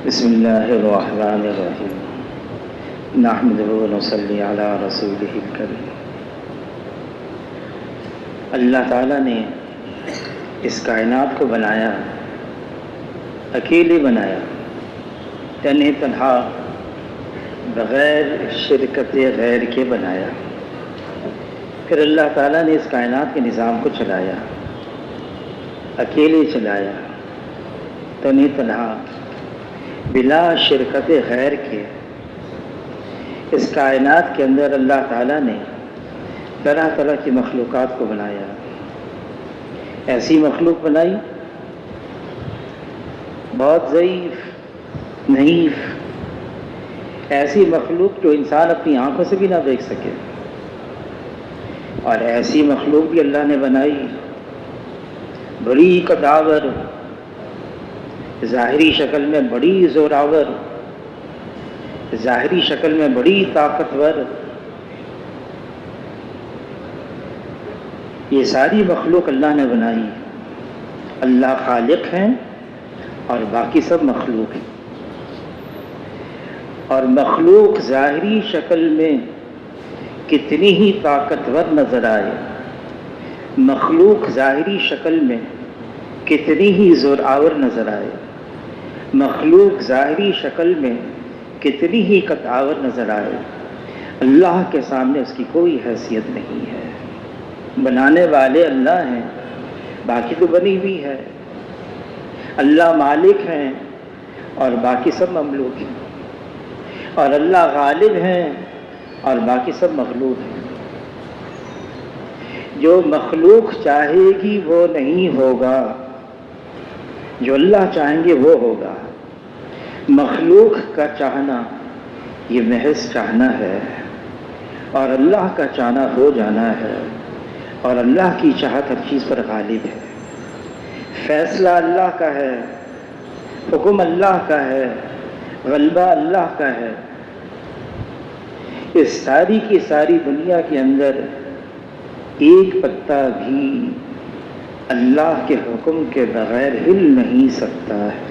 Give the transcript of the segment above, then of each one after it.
بسم اللہ الرحمن الرحیم نحمدہ ونصلی علی رسولہ الکریم۔ اللہ تعالیٰ نے اس کائنات کو بنایا، اکیلے بنایا، تنہا تنہا، بغیر شرکت غیر کے بنایا۔ پھر اللہ تعالیٰ نے اس کائنات کے نظام کو چلایا، اکیلے چلایا، تنہا تنہا، بلا شرکت غیر کے۔ اس کائنات کے اندر اللہ تعالیٰ نے طرح طرح کی مخلوقات کو بنایا۔ ایسی مخلوق بنائی بہت ضعیف، نحیف، ایسی مخلوق جو انسان اپنی آنکھوں سے بھی نہ دیکھ سکے، اور ایسی مخلوق بھی اللہ نے بنائی بڑی قداور، ظاہری شکل میں بڑی زوراور، ظاہری شکل میں بڑی طاقتور۔ یہ ساری مخلوق اللہ نے بنائی۔ اللہ خالق ہیں اور باقی سب مخلوق ہیں، اور مخلوق ظاہری شکل میں کتنی ہی طاقتور نظر آئے، مخلوق ظاہری شکل میں کتنی ہی زوراور نظر آئے، مخلوق ظاہری شکل میں کتنی ہی قداور نظر آئے، اللہ کے سامنے اس کی کوئی حیثیت نہیں ہے۔ بنانے والے اللہ ہیں، باقی تو بنی ہوئی ہے۔ اللہ مالک ہیں اور باقی سب مملوک ہیں، اور اللہ غالب ہیں اور باقی سب مخلوق ہیں۔ جو مخلوق چاہے گی وہ نہیں ہوگا، جو اللہ چاہیں گے وہ ہوگا۔ مخلوق کا چاہنا یہ محض چاہنا ہے، اور اللہ کا چاہنا ہو جانا ہے، اور اللہ کی چاہت ہر چیز پر غالب ہے۔ فیصلہ اللہ کا ہے، حکم اللہ کا ہے، غلبہ اللہ کا ہے۔ اس ساری کی ساری دنیا کے اندر ایک پتا بھی اللہ کے حکم کے بغیر ہل نہیں سکتا ہے۔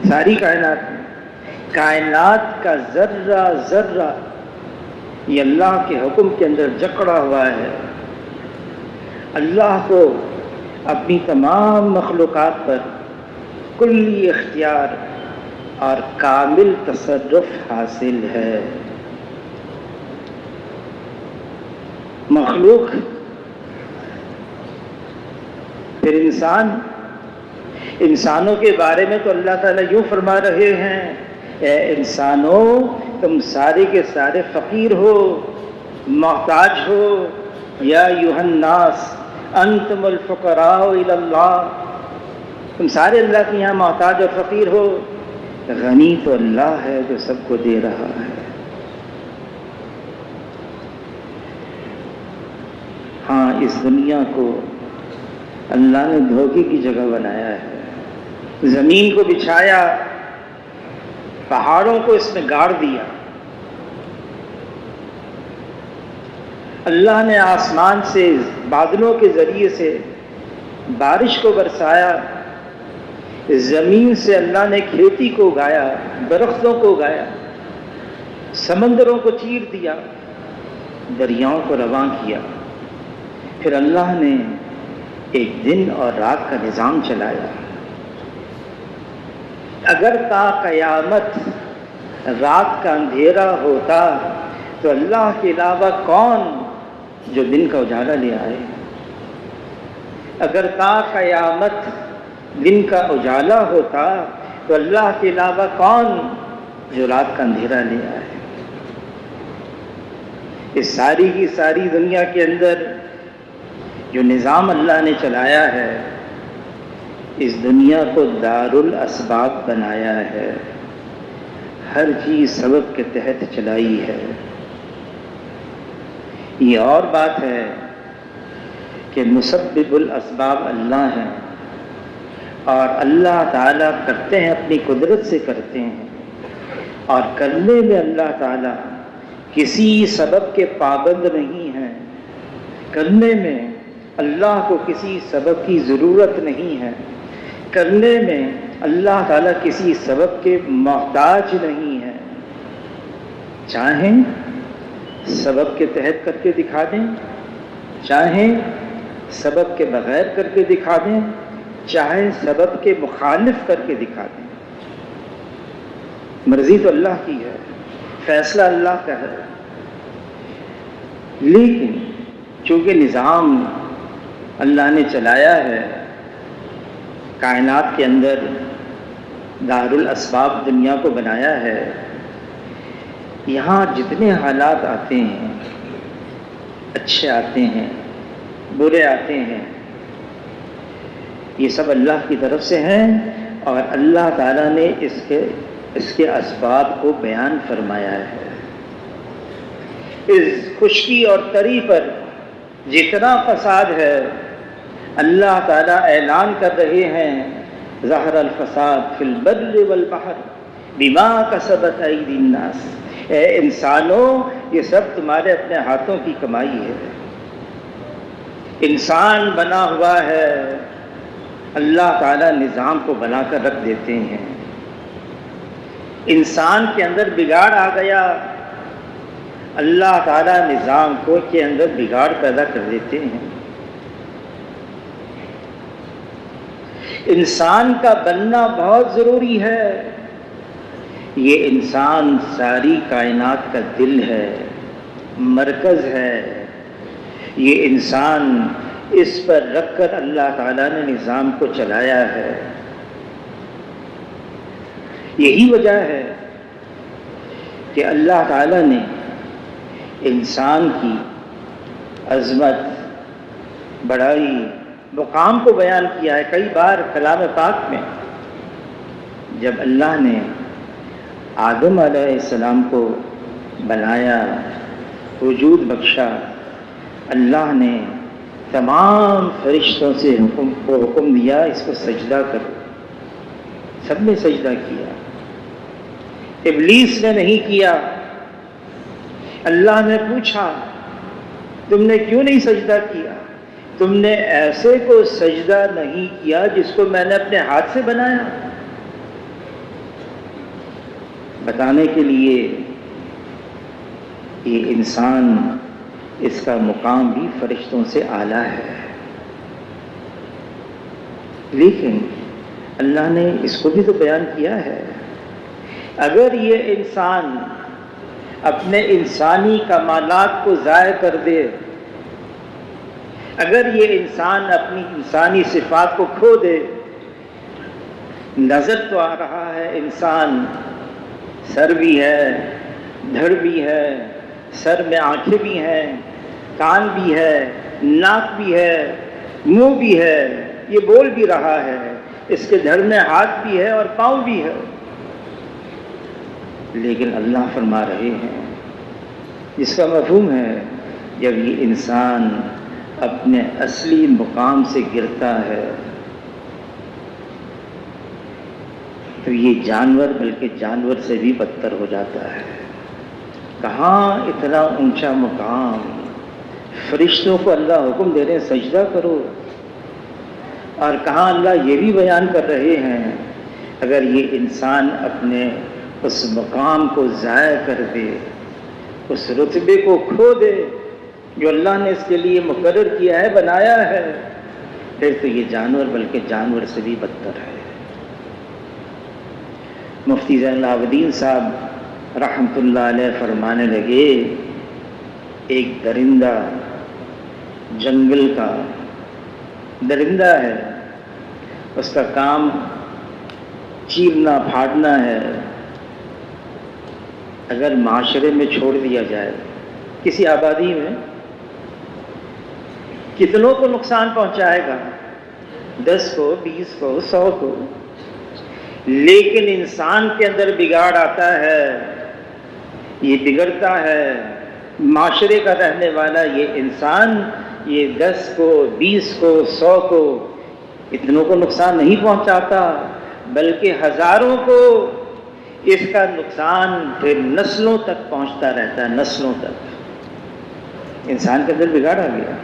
ساری کائنات کا ذرہ ذرہ یہ اللہ کے حکم کے اندر جکڑا ہوا ہے۔ اللہ کو اپنی تمام مخلوقات پر کلی اختیار اور کامل تصرف حاصل ہے۔ مخلوق پھر انسانوں کے بارے میں تو اللہ تعالیٰ یوں فرما رہے ہیں، اے انسانوں تم سارے کے سارے فقیر ہو، محتاج ہو، یا ایھا الناس انتم الفقراء الی اللہ، تم سارے اللہ کے یہاں محتاج اور فقیر ہو۔ غنی تو اللہ ہے جو سب کو دے رہا ہے۔ ہاں، اس دنیا کو اللہ نے دھوکے کی جگہ بنایا ہے۔ زمین کو بچھایا، پہاڑوں کو اس نے گاڑ دیا، اللہ نے آسمان سے بادلوں کے ذریعے سے بارش کو برسایا، زمین سے اللہ نے کھیتی کو اگایا، درختوں کو اگایا، سمندروں کو چیر دیا، دریاؤں کو رواں کیا۔ پھر اللہ نے ایک دن اور رات کا نظام چلایا۔ اگر تا قیامت رات کا اندھیرا ہوتا تو اللہ کے علاوہ کون جو دن کا اجالا لے آئے؟ اگر تا قیامت دن کا اجالا ہوتا تو اللہ کے علاوہ کون جو رات کا اندھیرا لے آئے؟ اس ساری کی ساری دنیا کے اندر جو نظام اللہ نے چلایا ہے، اس دنیا کو دار الاسباب بنایا ہے، ہر چیز سبب کے تحت چلائی ہے۔ یہ اور بات ہے کہ مسبب الاسباب اللہ ہیں، اور اللہ تعالیٰ کرتے ہیں، اپنی قدرت سے کرتے ہیں، اور کرنے میں اللہ تعالیٰ کسی سبب کے پابند نہیں ہیں۔ کرنے میں اللہ کو کسی سبب کی ضرورت نہیں ہے۔ کرنے میں اللہ تعالیٰ کسی سبب کے محتاج نہیں ہے. چاہیں سبب کے تحت کر کے دکھا دیں، چاہیں سبب کے بغیر کر کے دکھا دیں، چاہے سبب کے مخالف کر کے دکھا دیں. مرضی تو اللہ کی ہے، فیصلہ اللہ کا ہے. لیکن چونکہ نظام اللہ نے چلایا ہے، کائنات کے اندر دارالاسباب دنیا کو بنایا ہے، یہاں جتنے حالات آتے ہیں، اچھے آتے ہیں، برے آتے ہیں، یہ سب اللہ کی طرف سے ہیں، اور اللہ تعالیٰ نے اس کے اسباب کو بیان فرمایا ہے. اس خشکی اور تری پر جتنا فساد ہے، اللہ تعالیٰ اعلان کر رہے ہیں ظہر الفساد فی البر والبحر بما کسبت ایدی الناس. اے انسانوں، یہ سب تمہارے اپنے ہاتھوں کی کمائی ہے. انسان بنا ہوا ہے، اللہ تعالیٰ نظام کو بنا کر رکھ دیتے ہیں. انسان کے اندر بگاڑ آ گیا، اللہ تعالیٰ نظام کو کے اندر بگاڑ پیدا کر دیتے ہیں. انسان کا بننا بہت ضروری ہے. یہ انسان ساری کائنات کا دل ہے، مرکز ہے. یہ انسان اس پر رکھ کر اللہ تعالیٰ نے نظام کو چلایا ہے. یہی وجہ ہے کہ اللہ تعالیٰ نے انسان کی عظمت، بڑائی، مقام کو بیان کیا ہے کئی بار کلام پاک میں. جب اللہ نے آدم علیہ السلام کو بنایا، وجود بخشا، اللہ نے تمام فرشتوں سے حکم دیا اس کو سجدہ کرو. سب نے سجدہ کیا، ابلیس نے نہیں کیا. اللہ نے پوچھا تم نے کیوں نہیں سجدہ کیا؟ تم نے ایسے کو سجدہ نہیں کیا جس کو میں نے اپنے ہاتھ سے بنایا. بتانے کے لیے یہ انسان، اس کا مقام بھی فرشتوں سے اعلیٰ ہے. لیکن اللہ نے اس کو بھی تو بیان کیا ہے. اگر یہ انسان اپنے انسانی کمالات کو ضائع کر دے، اگر یہ انسان اپنی انسانی صفات کو کھو دے، نظر تو آ رہا ہے انسان، سر بھی ہے، دھڑ بھی ہے، سر میں آنکھیں بھی ہیں، کان بھی ہے، ناک بھی ہے، منہ بھی ہے، یہ بول بھی رہا ہے، اس کے دھڑ میں ہاتھ بھی ہے اور پاؤں بھی ہے. لیکن اللہ فرما رہے ہیں، جس کا مفہوم ہے جب یہ انسان اپنے اصلی مقام سے گرتا ہے تو یہ جانور، بلکہ جانور سے بھی بدتر ہو جاتا ہے. کہاں اتنا اونچا مقام، فرشتوں کو اللہ حکم دے رہے ہیں سجدہ کرو، اور کہاں اللہ یہ بھی بیان کر رہے ہیں اگر یہ انسان اپنے اس مقام کو ضائع کر دے، اس رتبے کو کھو دے جو اللہ نے اس کے لیے مقرر کیا ہے، بنایا ہے، پھر تو یہ جانور بلکہ جانور سے بھی بدتر ہے. مفتی زین العابدین صاحب رحمۃ اللہ علیہ فرمانے لگے، ایک درندہ، جنگل کا درندہ ہے، اس کا کام چیرنا پھاڑنا ہے. اگر معاشرے میں چھوڑ دیا جائے، کسی آبادی میں، کتنوں کو نقصان پہنچائے گا؟ 10 کو، 20 کو، 100 کو. لیکن انسان کے اندر بگاڑ آتا ہے، یہ بگڑتا ہے. معاشرے کا رہنے والا یہ انسان، یہ 10 کو، 20 کو، 100 کو، اتنوں کو نقصان نہیں پہنچاتا، بلکہ ہزاروں کو. اس کا نقصان پھر نسلوں تک پہنچتا رہتا ہے، نسلوں تک. انسان کے اندر بگاڑ آ گیا.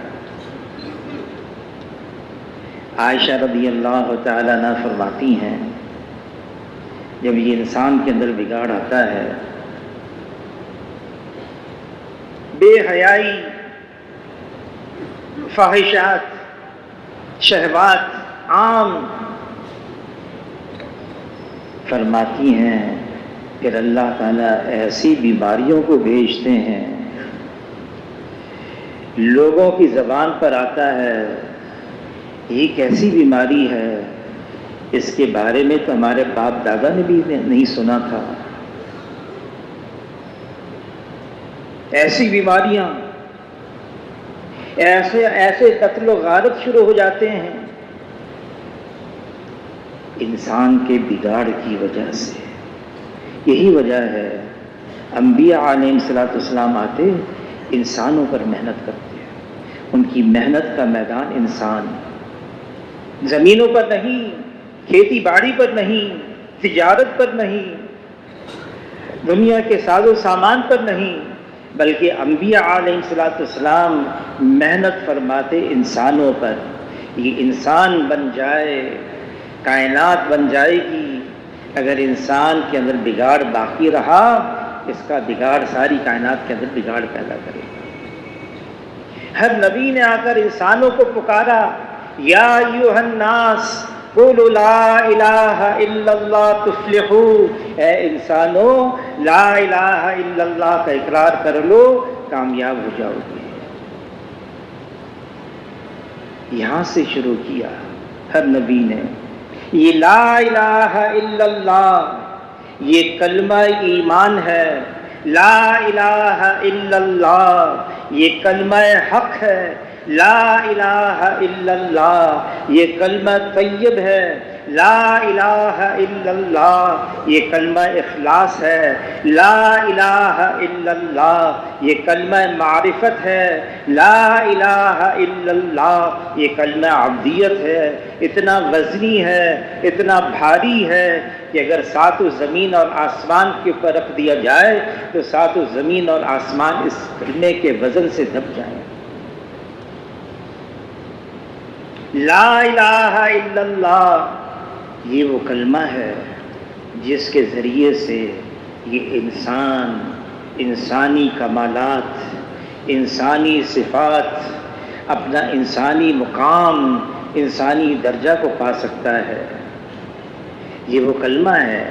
عائشہ رضی اللہ تعالیٰ عنہ فرماتی ہیں جب یہ انسان کے اندر بگاڑ آتا ہے، بے حیائی، فاحشات، شہوات عام، فرماتی ہیں پھر اللہ تعالیٰ ایسی بیماریوں کو بھیجتے ہیں، لوگوں کی زبان پر آتا ہے یہ کیسی بیماری ہے، اس کے بارے میں تو ہمارے باپ دادا نے بھی نہیں سنا تھا۔ ایسی بیماریاں، ایسے قتل و غارت شروع ہو جاتے ہیں انسان کے بگاڑ کی وجہ سے۔ یہی وجہ ہے انبیاء علیہ الصلوۃ والسلام آتے انسانوں پر محنت کرتے ہیں، ان کی محنت کا میدان انسان، زمینوں پر نہیں، کھیتی باڑی پر نہیں، تجارت پر نہیں، دنیا کے ساز و سامان پر نہیں، بلکہ انبیاء علیہ الصلوۃ والسلام محنت فرماتے انسانوں پر۔ یہ انسان بن جائے کائنات بن جائے گی، اگر انسان کے اندر بگاڑ باقی رہا اس کا بگاڑ ساری کائنات کے اندر بگاڑ پیدا کرے گا۔ ہر نبی نے آ کر انسانوں کو پکارا، یا ایھا الناس قولوا لا الہ الا اللہ تفلحوا، اے انسانوں لا الہ الا اللہ کا اقرار کر لو کامیاب ہو جاؤ گے۔ یہاں سے شروع کیا ہر نبی نے، یہ لا الہ الا اللہ یہ کلمہ ایمان ہے، لا الہ الا اللہ یہ کلمہ حق ہے، لا الہ الا اللہ یہ کلمہ طیب ہے، لا الہ الا اللہ یہ کلمہ اخلاص ہے، لا الہ الا اللہ یہ کلمہ معرفت ہے، لا الہ الا اللہ یہ کلمہ عبدیت ہے۔ اتنا وزنی ہے، اتنا بھاری ہے کہ اگر ساتوں زمین اور آسمان کے اوپر رکھ دیا جائے تو ساتوں زمین اور آسمان اس کلمے کے وزن سے دب جائیں۔ لا الہ الا اللہ یہ وہ کلمہ ہے جس کے ذریعے سے یہ انسان انسانی کمالات، انسانی صفات، اپنا انسانی مقام، انسانی درجہ کو پا سکتا ہے۔ یہ وہ کلمہ ہے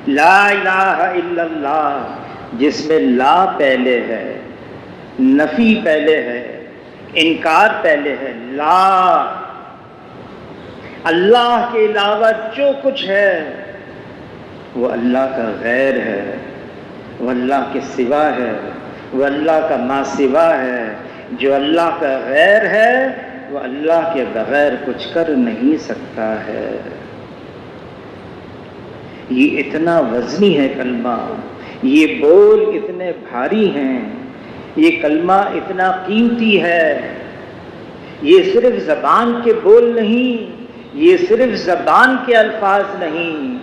لا الہ الا اللہ جس میں لا پہلے ہے، نفی پہلے ہے، انکار پہلے ہے۔ لا، اللہ کے علاوہ جو کچھ ہے وہ اللہ کا غیر ہے، وہ اللہ کے سوا ہے، وہ اللہ کا ما سوا ہے۔ جو اللہ کا غیر ہے وہ اللہ کے بغیر کچھ کر نہیں سکتا ہے۔ یہ اتنا وزنی ہے کلمہ، یہ بول اتنے بھاری ہیں، یہ کلمہ اتنا قیمتی ہے۔ یہ صرف زبان کے بول نہیں، یہ صرف زبان کے الفاظ نہیں،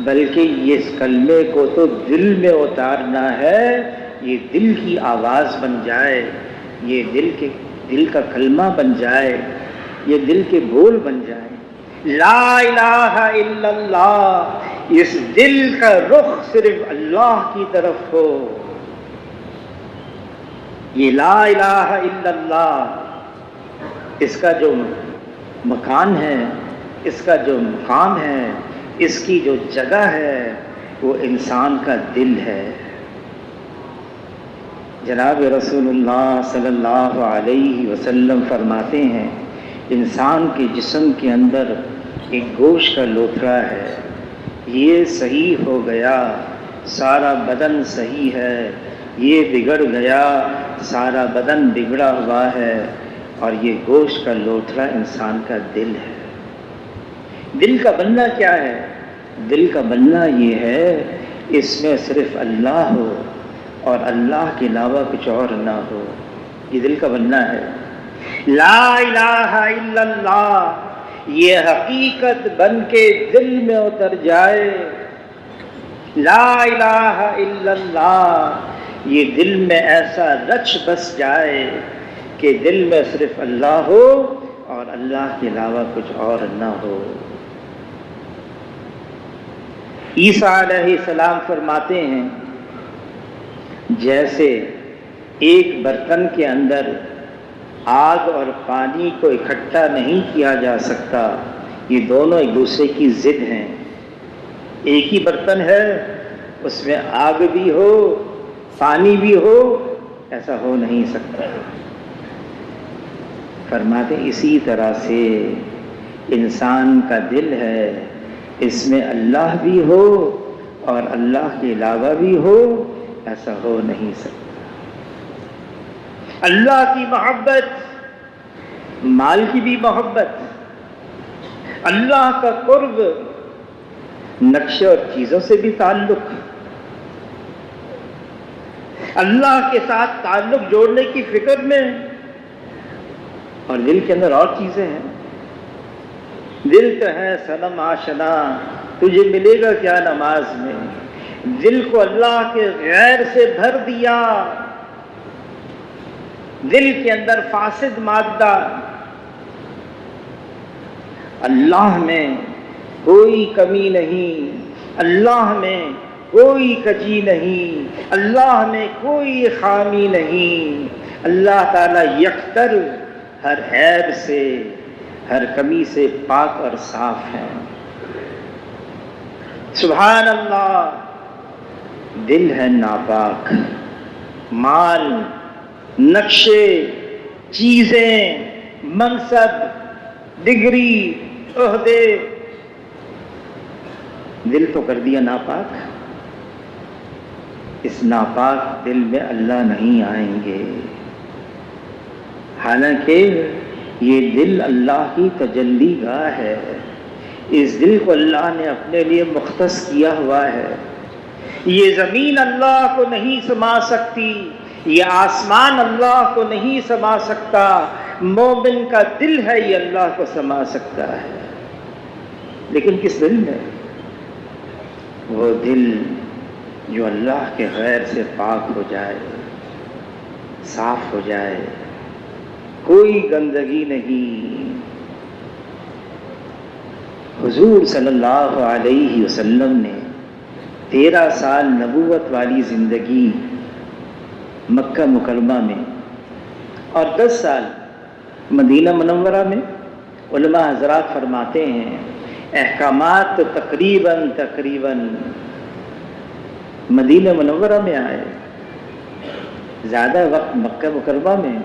بلکہ اس کلمے کو تو دل میں اتارنا ہے، یہ دل کی آواز بن جائے، یہ دل کا کلمہ بن جائے، یہ دل کے بول بن جائے۔ لا الہ الا اللہ اس دل کا رخ صرف اللہ کی طرف ہو۔ یہ لا الہ الا اللہ اس کا جو مکان ہے، اس کا جو مقام ہے، اس کی جو جگہ ہے وہ انسان کا دل ہے۔ جناب رسول اللہ صلی اللہ علیہ وسلم فرماتے ہیں انسان کے جسم کے اندر ایک گوشت کا لوتھڑا ہے، یہ صحیح ہو گیا سارا بدن صحیح ہے، یہ بگڑ گیا سارا بدن بگڑا ہوا ہے، اور یہ گوشت کا لوتھڑا انسان کا دل ہے۔ دل کا بننا کیا ہے؟ دل کا بننا یہ ہے اس میں صرف اللہ ہو اور اللہ کے علاوہ کچھ اور نہ ہو، یہ دل کا بننا ہے۔ لا الہ الا اللہ یہ حقیقت بن کے دل میں اتر جائے، لا الہ الا اللہ یہ دل میں ایسا رچ بس جائے کہ دل میں صرف اللہ ہو اور اللہ کے علاوہ کچھ اور نہ ہو۔ عیسیٰ علیہ السلام فرماتے ہیں جیسے ایک برتن کے اندر آگ اور پانی کو اکٹھا نہیں کیا جا سکتا، یہ دونوں ایک دوسرے کی ضد ہیں۔ ایک ہی برتن ہے، اس میں آگ بھی ہو پانی بھی ہو، ایسا ہو نہیں سکتا۔ فرماتے اسی طرح سے انسان کا دل ہے، اس میں اللہ بھی ہو اور اللہ کے علاوہ بھی ہو، ایسا ہو نہیں سکتا۔ اللہ کی محبت، مال کی بھی محبت، اللہ کا قرب، نقشے اور چیزوں سے بھی تعلق، اللہ کے ساتھ تعلق جوڑنے کی فکر میں، اور دل کے اندر اور چیزیں ہیں۔ دل تو ہے صنم آشنا، تجھے ملے گا کیا نماز میں؟ دل کو اللہ کے غیر سے بھر دیا، دل کے اندر فاسد مادہ، اللہ میں کوئی کمی نہیں، اللہ میں کوئی کجی نہیں، اللہ میں کوئی خامی نہیں۔ اللہ تعالیٰ یکتر، ہر عیب سے، ہر کمی سے پاک اور صاف ہے۔ سبحان اللہ۔ دل ہے ناپاک، مال، نقشے، چیزیں، منصب، ڈگری، عہدے، دل تو کر دیا ناپاک۔ اس ناپاک دل میں اللہ نہیں آئیں گے، حالانکہ یہ دل اللہ کی تجلی گاہ ہے۔ اس دل کو اللہ نے اپنے لیے مختص کیا ہوا ہے۔ یہ زمین اللہ کو نہیں سما سکتی، یہ آسمان اللہ کو نہیں سما سکتا، مومن کا دل ہے یہ اللہ کو سما سکتا ہے۔ لیکن کس دل میں؟ وہ دل جو اللہ کے غیر سے پاک ہو جائے، صاف ہو جائے، کوئی گندگی نہیں۔ حضور صلی اللہ علیہ وسلم نے 13 سال نبوت والی زندگی مکہ مکرمہ میں اور 10 سال مدینہ منورہ میں، علماء حضرات فرماتے ہیں احکامات تو تقریباً مدینہ منورہ میں آئے، زیادہ وقت مکہ مکرمہ میں۔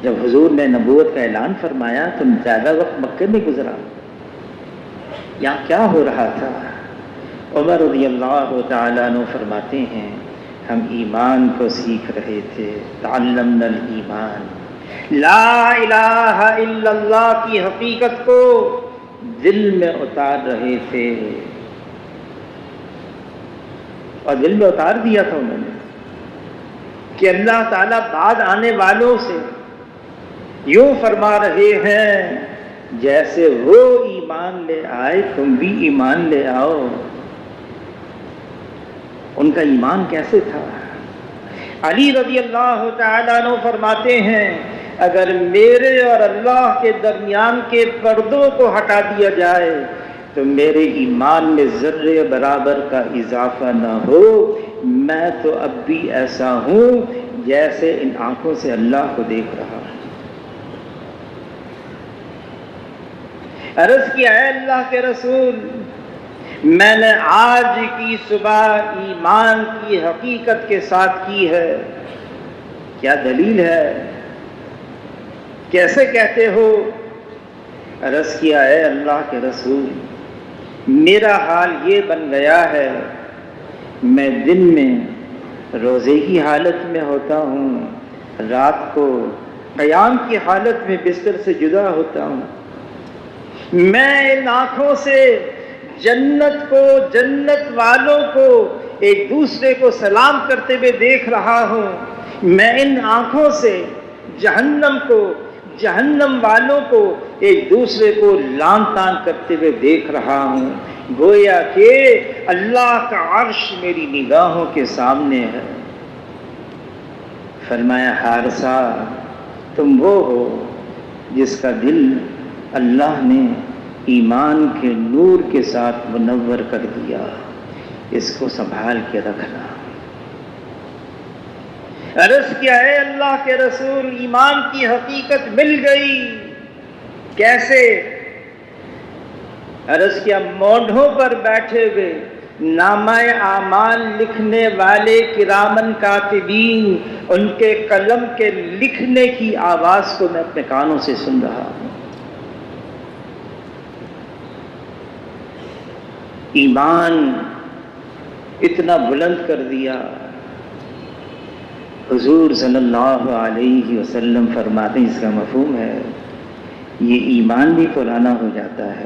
جب حضور نے نبوت کا اعلان فرمایا تو زیادہ وقت مکے میں گزرا۔ یہاں کیا ہو رہا تھا؟ عمر رضی اللہ تعالیٰ عنہ فرماتے ہیں ہم ایمان کو سیکھ رہے تھے، تعلمنا الایمان، لا الہ الا اللہ کی حقیقت کو دل میں اتار رہے تھے، اور دل میں اتار دیا تھا انہوں نے کہ اللہ تعالیٰ بعد آنے والوں سے یوں فرما رہے ہیں جیسے وہ ایمان لے آئے تم بھی ایمان لے آؤ۔ ان کا ایمان کیسے تھا؟ علی رضی اللہ تعالیٰ عنہ فرماتے ہیں اگر میرے اور اللہ کے درمیان کے پردوں کو ہٹا دیا جائے تو میرے ایمان میں ذرے برابر کا اضافہ نہ ہو، میں تو اب بھی ایسا ہوں جیسے ان آنکھوں سے اللہ کو دیکھ رہا ہوں۔ عرض کیا ہے اللہ کے رسول، میں نے آج کی صبح ایمان کی حقیقت کے ساتھ کی ہے، کیا دلیل ہے؟ کیسے کہتے ہو؟ عرض کیا ہے اللہ کے رسول، میرا حال یہ بن گیا ہے میں دن میں روزے کی حالت میں ہوتا ہوں، رات کو قیام کی حالت میں بستر سے جدا ہوتا ہوں، میں ان آنکھوں سے جنت کو، جنت والوں کو ایک دوسرے کو سلام کرتے ہوئے دیکھ رہا ہوں، میں ان آنکھوں سے جہنم کو، جہنم والوں کو ایک دوسرے کو لعن طعن کرتے ہوئے دیکھ رہا ہوں، گویا کہ اللہ کا عرش میری نگاہوں کے سامنے ہے۔ فرمایا حارثہ تم وہ ہو جس کا دل اللہ نے ایمان کے نور کے ساتھ منور کر دیا، اس کو سنبھال کے رکھنا۔ عرض کیا ہے اللہ کے رسول، ایمان کی حقیقت مل گئی کیسے؟ عرض کیا مونڈھوں پر بیٹھے ہوئے نامہ اعمال لکھنے والے کرامن کاتبین، ان کے قلم کے لکھنے کی آواز کو میں اپنے کانوں سے سن رہا ہوں۔ ایمان اتنا بلند کر دیا۔ حضور صلی اللہ علیہ وسلم فرماتے ہیں، اس کا مفہوم ہے یہ ایمان بھی پرانا ہو جاتا ہے،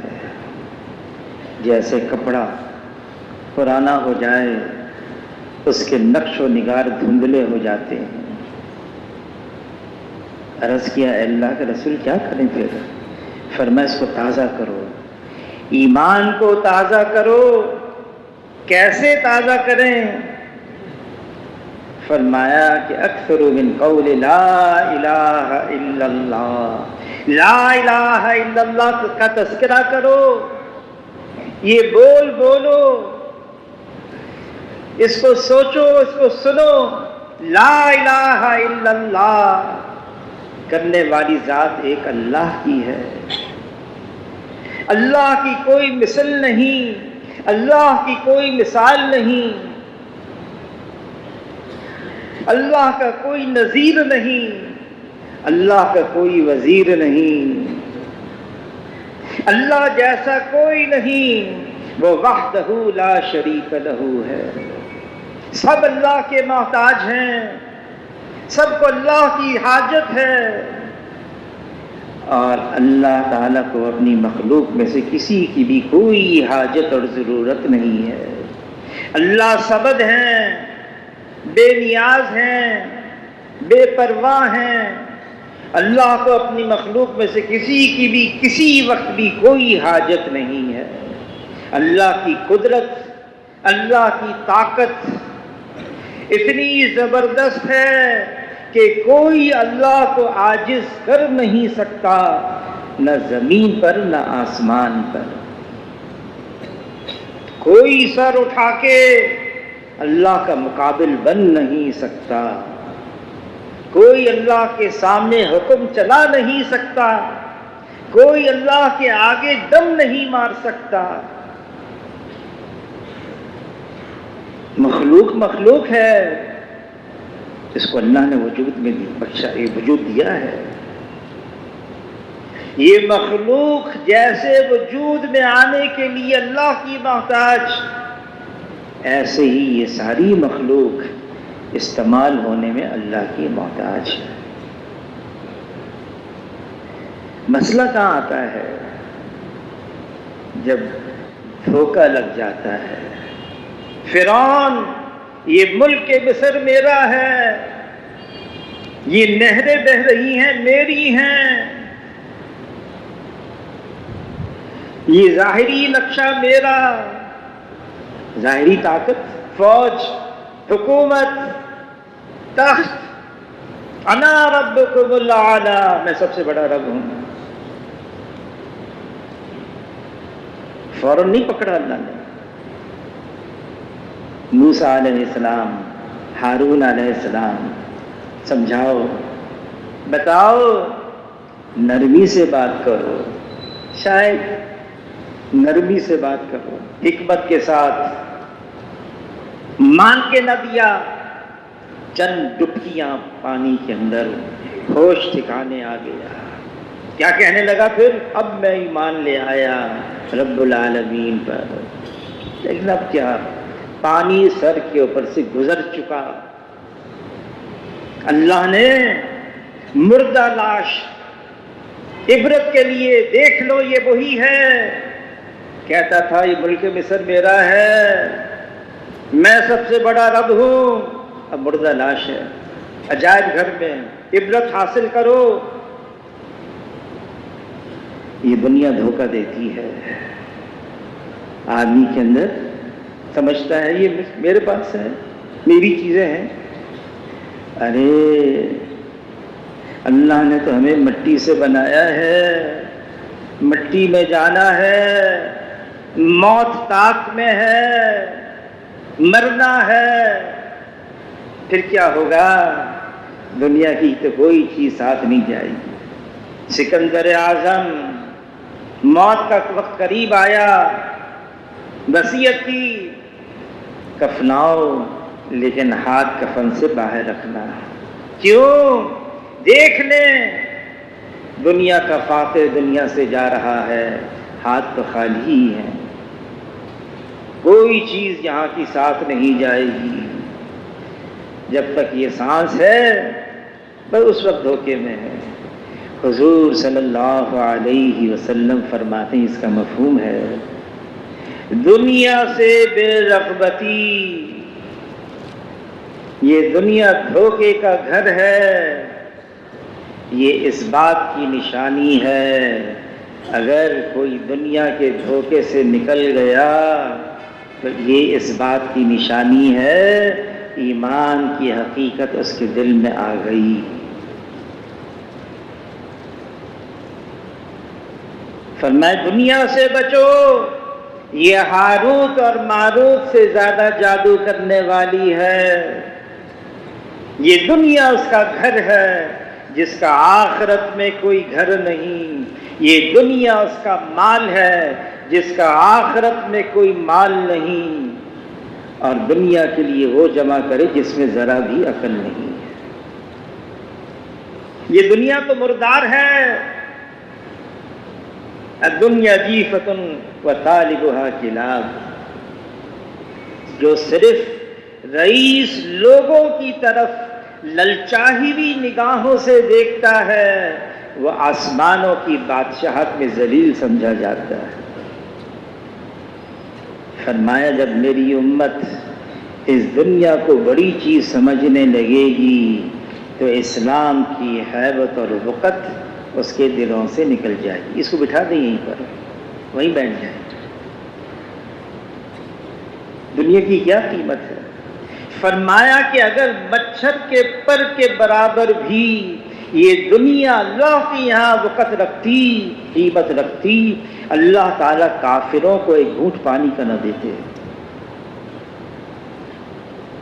جیسے کپڑا پرانا ہو جائے اس کے نقش و نگار دھندلے ہو جاتے ہیں۔ عرض کیا اے اللہ کے رسول کیا کریں پھر؟ فرمایا اس کو تازہ کرو، ایمان کو تازہ کرو۔ کیسے تازہ کریں؟ فرمایا کہ اکثر من قول لا الہ الا اللہ، لا الہ الا اللہ کا تذکرہ کرو، یہ بولو، اس کو سوچو، اس کو سنو۔ لا الہ الا اللہ کرنے والی ذات ایک اللہ کی ہے، اللہ کی کوئی مثل نہیں، اللہ کی کوئی مثال نہیں، اللہ کا کوئی نظیر نہیں، اللہ کا کوئی وزیر نہیں، اللہ جیسا کوئی نہیں، وہ وحدہ لا شریک لہ ہے۔ سب اللہ کے محتاج ہیں، سب کو اللہ کی حاجت ہے، اور اللہ تعالیٰ کو اپنی مخلوق میں سے کسی کی بھی کوئی حاجت اور ضرورت نہیں ہے۔ اللہ صمد ہیں، بے نیاز ہیں، بے پرواہ ہیں۔ اللہ کو اپنی مخلوق میں سے کسی کی بھی کسی وقت بھی کوئی حاجت نہیں ہے۔ اللہ کی قدرت، اللہ کی طاقت اتنی زبردست ہے کہ کوئی اللہ کو عاجز کر نہیں سکتا، نہ زمین پر نہ آسمان پر۔ کوئی سر اٹھا کے اللہ کا مقابل بن نہیں سکتا، کوئی اللہ کے سامنے حکم چلا نہیں سکتا، کوئی اللہ کے آگے دم نہیں مار سکتا۔ مخلوق ہے، اس کو اللہ نے وجود میں بخشا، وجود دیا ہے۔ یہ مخلوق جیسے وجود میں آنے کے لیے اللہ کی محتاج، ایسے ہی یہ ساری مخلوق استعمال ہونے میں اللہ کی محتاج ہے۔ مسئلہ کہاں آتا ہے؟ جب دھوکہ لگ جاتا ہے۔ فرعون، یہ ملک مصر میرا ہے، یہ نہریں بہہ رہی ہیں میری ہیں، یہ ظاہری نقشہ میرا، ظاہری طاقت، فوج، حکومت، تخت، انا ربکم الاعلی، میں سب سے بڑا رب ہوں۔ فوراً نہیں پکڑا اللہ نے۔ موسیٰ علیہ السلام، ہارون علیہ السلام، سمجھاؤ، بتاؤ، نرمی سے بات کرو، شاید نرمی سے بات کرو، حکمت کے ساتھ۔ مان کے نہ دیا، چند ڈبکیاں پانی کے اندر، ہوش ٹھکانے آ گیا۔ کیا کہنے لگا پھر؟ اب میں ایمان لے آیا رب العالمین پر۔ لیکن اب کیا، پانی سر کے اوپر سے گزر چکا۔ اللہ نے مردہ لاش عبرت کے لیے، دیکھ لو یہ وہی ہے، کہتا تھا یہ ملک مصر میرا ہے، میں سب سے بڑا رب ہوں، اب مردہ لاش ہے عجائب گھر میں، عبرت حاصل کرو۔ یہ دنیا دھوکہ دیتی ہے آدمی کے اندر، سمجھتا ہے یہ میرے پاس ہے، میری چیزیں ہیں۔ ارے اللہ نے تو ہمیں مٹی سے بنایا ہے، مٹی میں جانا ہے، موت طاق میں ہے، مرنا ہے، پھر کیا ہوگا؟ دنیا کی تو کوئی چیز ساتھ نہیں جائے گی۔ سکندر اعظم موت کا وقت قریب آیا، وصیت کی کفناؤ لیکن ہاتھ کفن سے باہر رکھنا۔ کیوں؟ دیکھ لیں دنیا کا فاتح دنیا سے جا رہا ہے، ہاتھ تو خالی ہی ہے، کوئی چیز یہاں کی ساتھ نہیں جائے گی۔ جب تک یہ سانس ہے بس اس وقت دھوکے میں ہے۔ حضور صلی اللہ علیہ وسلم فرماتے ہیں اس کا مفہوم ہے دنیا سے بے رغبتی، یہ دنیا دھوکے کا گھر ہے، یہ اس بات کی نشانی ہے اگر کوئی دنیا کے دھوکے سے نکل گیا تو یہ اس بات کی نشانی ہے ایمان کی حقیقت اس کے دل میں آ گئی۔ فرمائے دنیا سے بچو، یہ ہاروت اور ماروت سے زیادہ جادو کرنے والی ہے۔ یہ دنیا اس کا گھر ہے جس کا آخرت میں کوئی گھر نہیں، یہ دنیا اس کا مال ہے جس کا آخرت میں کوئی مال نہیں، اور دنیا کے لیے وہ جمع کرے جس میں ذرا بھی عقل نہیں ہے۔ یہ دنیا تو مردار ہے، الدنیا جیفۃ وطالبها کلاب، جو صرف رئیس لوگوں کی طرف للچاہی ہوئی نگاہوں سے دیکھتا ہے وہ آسمانوں کی بادشاہت میں ذلیل سمجھا جاتا ہے۔ فرمایا جب میری امت اس دنیا کو بڑی چیز سمجھنے لگے گی تو اسلام کی ہیبت اور وقت اس کے دلوں سے نکل جائے گی۔ اس کو بٹھا دیں یہیں پر، وہیں بیٹھ جائیں۔ دنیا کی کیا قیمت ہے؟ فرمایا کہ اگر مچھر کے پر کے برابر بھی یہ دنیا اللہ کی یہاں وقت رکھتی، قیمت رکھتی، اللہ تعالیٰ کافروں کو ایک گھونٹ پانی کا نہ دیتے۔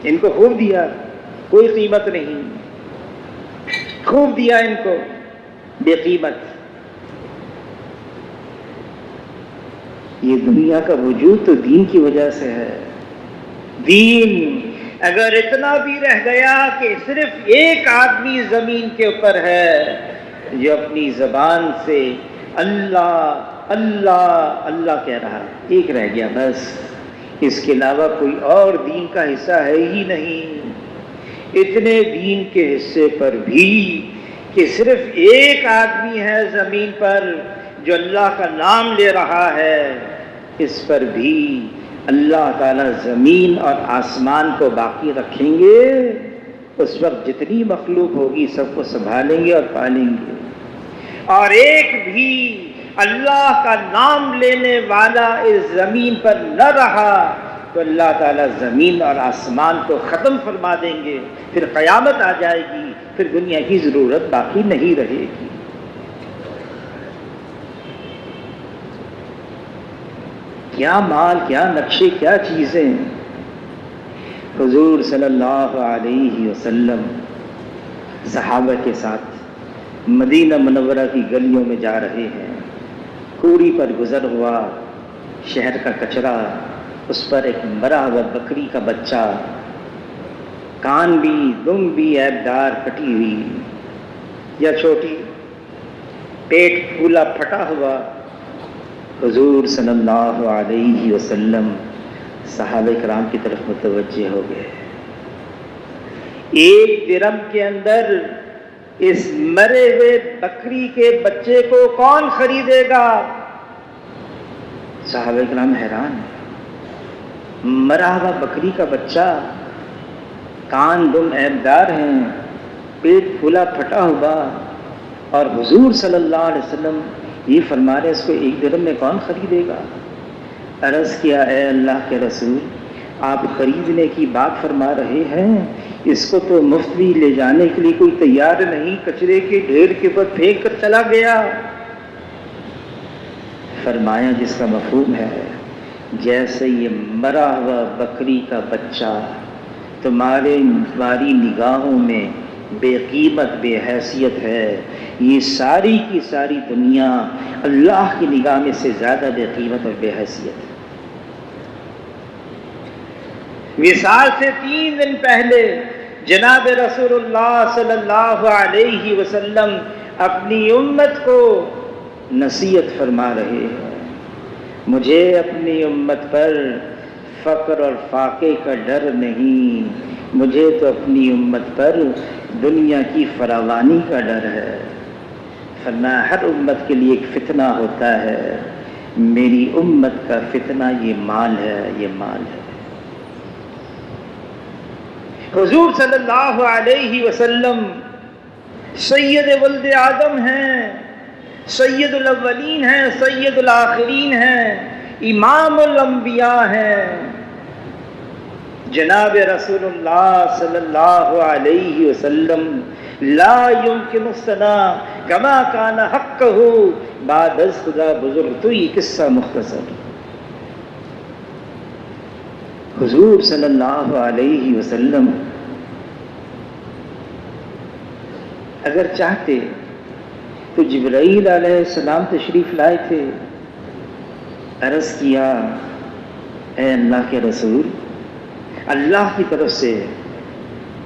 ان کو خوب دیا، کوئی قیمت نہیں، خوب دیا ان کو بے قیمت۔ یہ دنیا کا وجود تو دین کی وجہ سے ہے۔ دین اگر اتنا بھی رہ گیا کہ صرف ایک آدمی زمین کے اوپر ہے جو اپنی زبان سے اللہ اللہ اللہ کہہ رہا ہے، ایک رہ گیا بس، اس کے علاوہ کوئی اور دین کا حصہ ہے ہی نہیں۔ اتنے دین کے حصے پر بھی کہ صرف ایک آدمی ہے زمین پر جو اللہ کا نام لے رہا ہے، اس پر بھی اللہ تعالیٰ زمین اور آسمان کو باقی رکھیں گے۔ اس وقت جتنی مخلوق ہوگی سب کو سنبھالیں گے اور پالیں گے، اور ایک بھی اللہ کا نام لینے والا اس زمین پر نہ رہا تو اللہ تعالیٰ زمین اور آسمان کو ختم فرما دیں گے، پھر قیامت آ جائے گی، پھر دنیا کی ضرورت باقی نہیں رہے گی۔ کیا مال، کیا نقشے، کیا چیزیں۔ حضور صلی اللہ علیہ وسلم صحابہ کے ساتھ مدینہ منورہ کی گلیوں میں جا رہے ہیں، کوڑی پر گزر ہوا شہر کا کچرا، اس پر ایک مرا ہوا بکری کا بچہ، کان بھی دم بھی عیب دار کٹی ہوئی یا چھوٹی، پیٹ پھولا پھٹا ہوا۔ حضور صلی اللہ علیہ وسلم صحابہ کرام کی طرف متوجہ ہو گئے۔ ایک درم کے اندر اس مرے ہوئے بکری کے بچے کو کون خریدے گا؟ صحابہ کرام حیران ہیں، مرا ہوا بکری کا بچہ، کان دم عیبدار ہیں، پیٹ پھولا پھٹا ہوا، اور حضور صلی اللہ علیہ وسلم یہ فرما رہے اس کو ایک درم میں کون خریدے گا؟ عرض کیا اے اللہ کے رسول، آپ خریدنے کی بات فرما رہے ہیں، اس کو تو مفت بھی لے جانے کے لیے کوئی تیار نہیں، کچرے کے ڈھیر کے اوپر پھینک کر چلا گیا۔ فرمایا جس کا مفہوم ہے جیسے یہ مرا ہوا بکری کا بچہ تمہاری نگاہوں میں بے قیمت بے حیثیت ہے، یہ ساری کی ساری دنیا اللہ کی نگاہ میں سے زیادہ بے قیمت اور بے حیثیت ہے۔ وصال سے 3 دن پہلے جناب رسول اللہ صلی اللہ علیہ وسلم اپنی امت کو نصیحت فرما رہے ہیں، مجھے اپنی امت پر فقر اور فاقے کا ڈر نہیں، مجھے تو اپنی امت پر دنیا کی فراوانی کا ڈر ہے۔ فرمایا ہر امت کے لیے ایک فتنہ ہوتا ہے، میری امت کا فتنہ یہ مال ہے، یہ مال ہے۔ حضور صلی اللہ علیہ وسلم سید ولد آدم ہیں، سید الاولین ہیں، سید الآخرین ہیں، امام الانبیاء ہیں۔ جناب رسول اللہ صلی اللہ علیہ وسلم لا يمکن الثناء کما کان حقہ بعد از خدا بزرگ۔ تو یہ قصہ مختصر، حضور صلی اللہ علیہ وسلم اگر چاہتے تو جبرائیل علیہ السلام تشریف لائے تھے، عرض کیا اے اللہ کے رسول، اللہ کی طرف سے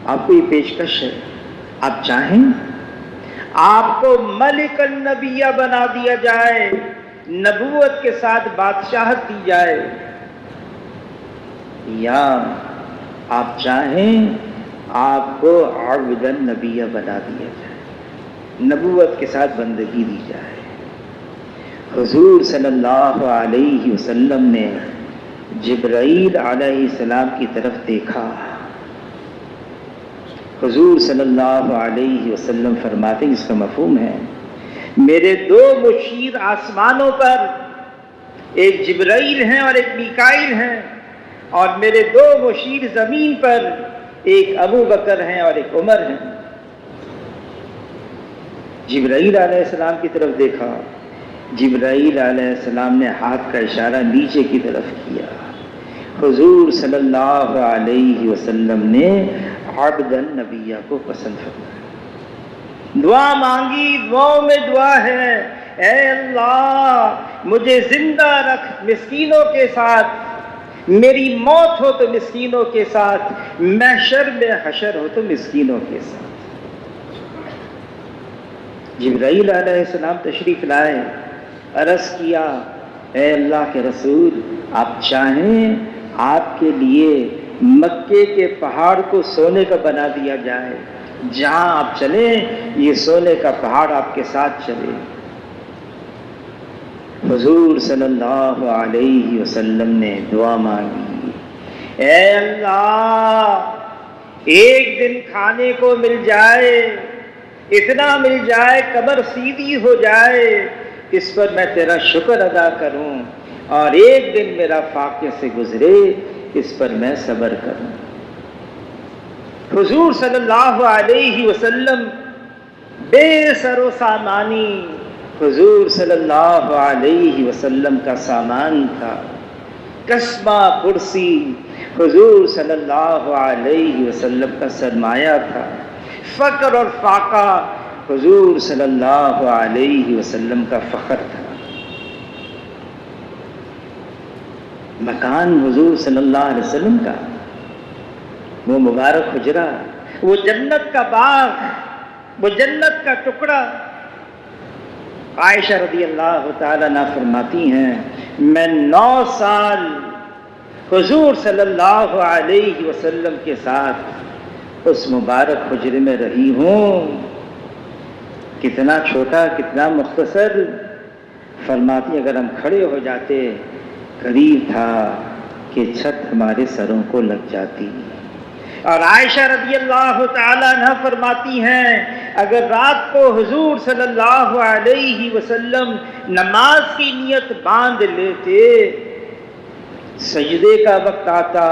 آپ کو یہ پیشکش ہے، آپ چاہیں آپ کو ملک النبیہ بنا دیا جائے، نبوت کے ساتھ بادشاہت دی جائے، یا آپ چاہیں آپ کو عبد النبیہ بنا دیا جائے، نبوت کے ساتھ بندگی دی جائے۔ حضور صلی اللہ علیہ وسلم نے جبرائیل علیہ السلام کی طرف دیکھا، حضور صلی اللہ علیہ وسلم فرماتے ہیں، اس کا مفہوم ہے میرے 2 مشیر آسمانوں پر، ایک جبرائیل ہیں اور ایک میکائیل ہیں، اور میرے 2 مشیر زمین پر، ایک ابو بکر ہیں اور ایک عمر ہیں۔ جبرائیل علیہ السلام کی طرف دیکھا، جبرائیل علیہ السلام نے ہاتھ کا اشارہ نیچے کی طرف کیا، حضور صلی اللہ علیہ وسلم نے عبد النبیہ کو پسند فرمایا، دعا مانگی، دعاؤں میں دعا ہے، اے اللہ مجھے زندہ رکھ مسکینوں کے ساتھ، میری موت ہو تو مسکینوں کے ساتھ، محشر میں حشر ہو تو مسکینوں کے ساتھ۔ جبرائیل علیہ السلام تشریف لائے، عرض کیا اے اللہ کے رسول، آپ چاہیں آپ کے لیے مکے کے پہاڑ کو سونے کا بنا دیا جائے، جہاں آپ چلیں یہ سونے کا پہاڑ آپ کے ساتھ چلے۔ حضور صلی اللہ علیہ وسلم نے دعا مانگی، اے اللہ ایک دن کھانے کو مل جائے، اتنا مل جائے قبر سیدھی ہو جائے، اس پر میں تیرا شکر ادا کروں، اور ایک دن میرا فاقے سے گزرے، اس پر میں صبر کروں۔ حضور صلی اللہ علیہ وسلم بے سر و سامانی، حضور صلی اللہ علیہ وسلم کا سامان تھا، قصبہ کرسی حضور صلی اللہ علیہ وسلم کا سرمایہ تھا، فقر اور فاقہ حضور صلی اللہ علیہ وسلم کا فخر تھا۔ مکان حضور صلی اللہ علیہ وسلم کا، وہ مبارک حجرہ، وہ جنت کا باغ، وہ جنت کا ٹکڑا۔ عائشہ رضی اللہ تعالیٰ عنہا فرماتی ہیں، میں 9 سال حضور صلی اللہ علیہ وسلم کے ساتھ اس مبارک حجرے میں رہی ہوں۔ کتنا چھوٹا، کتنا مختصر۔ فرماتی اگر ہم کھڑے ہو جاتے قریب تھا کہ چھت ہمارے سروں کو لگ جاتی۔ اور عائشہ رضی اللہ تعالیٰ عنہ فرماتی ہیں، اگر رات کو حضور صلی اللہ علیہ وسلم نماز کی نیت باندھ لیتے، سجدے کا وقت آتا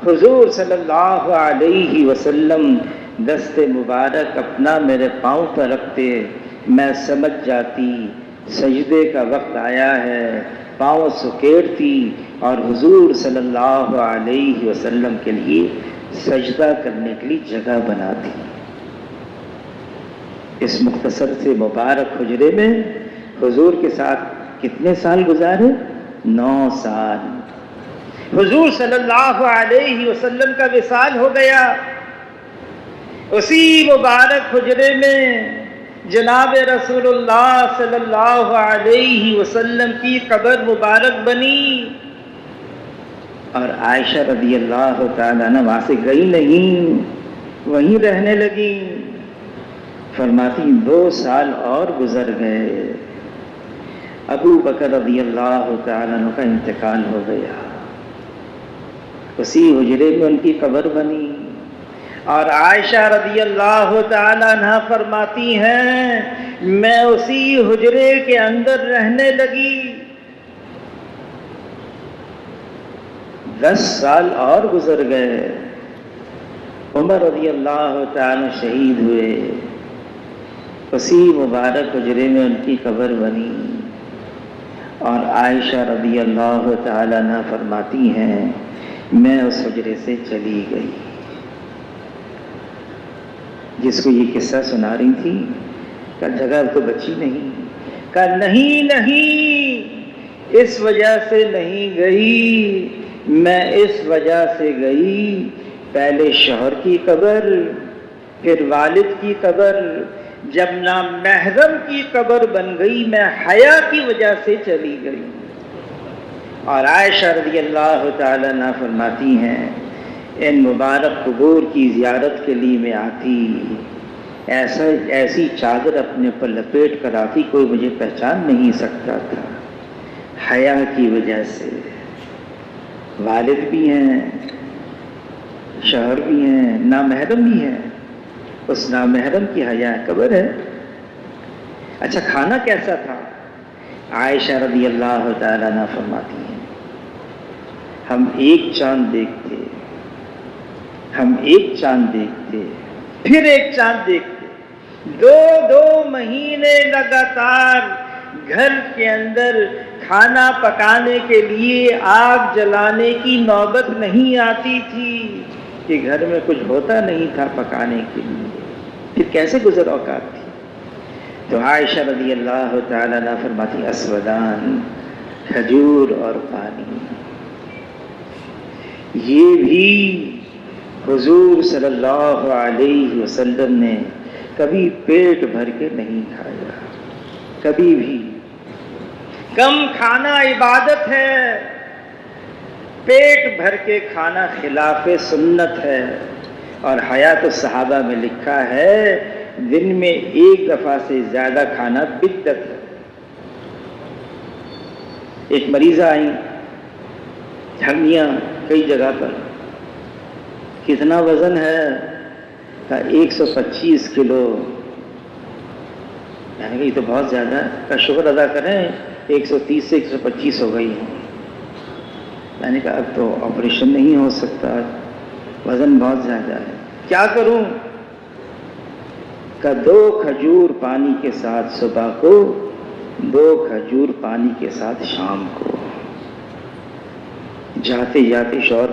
حضور صلی اللہ علیہ وسلم دست مبارک اپنا میرے پاؤں پر رکھتے، میں سمجھ جاتی سجدے کا وقت آیا ہے، پاؤں سکیڑتی اور حضور صلی اللہ علیہ وسلم کے لیے سجدہ کرنے کے لیے جگہ بناتی۔ اس مختصر سے مبارک حجرے میں حضور کے ساتھ کتنے سال گزارے؟ 9 سال۔ حضور صلی اللہ علیہ وسلم کا وصال ہو گیا۔ اسی مبارک حجرے میں جناب رسول اللہ صلی اللہ علیہ وسلم کی قبر مبارک بنی، اور عائشہ رضی اللہ تعالیٰ عنہ وہاں سے گئی نہیں، وہیں رہنے لگی۔ فرماتی 2 سال اور گزر گئے، ابو بکر رضی اللہ تعالیٰ عنہ کا انتقال ہو گیا، اسی حجرے میں ان کی قبر بنی، اور عائشہ رضی اللہ تعالیٰ عنہ فرماتی ہیں میں اسی حجرے کے اندر رہنے لگی۔ 10 سال اور گزر گئے، عمر رضی اللہ تعالیٰ شہید ہوئے، اسی مبارک حجرے میں ان کی قبر بنی، اور عائشہ رضی اللہ تعالیٰ عنہ فرماتی ہیں میں اس حجرے سے چلی گئی۔ جس کو یہ قصہ سنا رہی تھی کہ جگہ تو بچی نہیں، کہ نہیں اس وجہ سے نہیں گئی، میں اس وجہ سے گئی، پہلے شوہر کی قبر، پھر والد کی قبر، جب نامحرم کی قبر بن گئی میں حیا کی وجہ سے چلی گئی۔ اور عائشہ رضی اللہ تعالیٰ عنہ فرماتی ہیں ان مبارک قبور کی زیارت کے لیے میں آتی، ایسی چادر اپنے پر لپیٹ کر آتی کوئی مجھے پہچان نہیں سکتا تھا، حیا کی وجہ سے۔ والد بھی ہیں، شوہر بھی ہیں، نامحرم بھی ہیں، اس نامحرم کی حیا قبر ہے۔ اچھا کھانا کیسا تھا؟ عائشہ رضی اللہ تعالیٰ عنہ فرماتی ہیں ہم ایک چاند دیکھتے، ہم ایک چاند دیکھتے، پھر ایک چاند دیکھتے، 2 مہینے لگاتار گھر کے اندر کھانا پکانے کے لیے آگ جلانے کی نوبت نہیں آتی تھی کہ گھر میں کچھ ہوتا نہیں تھا پکانے کے لیے، پھر کیسے گزر اوقات تھی؟ تو عائشہ رضی اللہ تعالیٰ عنہ فرماتی اسودان، کھجور اور پانی، یہ بھی حضور صلی اللہ علیہ وسلم نے کبھی پیٹ بھر کے نہیں کھایا، کبھی بھی۔ کم کھانا عبادت ہے، پیٹ بھر کے کھانا خلاف سنت ہے، اور حیات الصحابہ میں لکھا ہے دن میں 1 دفعہ سے زیادہ کھانا بدعت ہے۔ ایک مریضہ آئیں، جھنگیاں کئی جگہ پر، کتنا وزن ہے؟ 125 کلو، میں نے کہا یہ تو بہت زیادہ ہے، کا شکر ادا کریں 130 سے 125 ہو گئی ہے۔ میں نے کہا اب تو آپریشن نہیں ہو سکتا، وزن بہت زیادہ ہے، کیا کروں؟ کہ 2 کھجور پانی کے ساتھ صبح کو، 2 کھجور پانی کے ساتھ شام کو۔ جاتے جاتے شوہر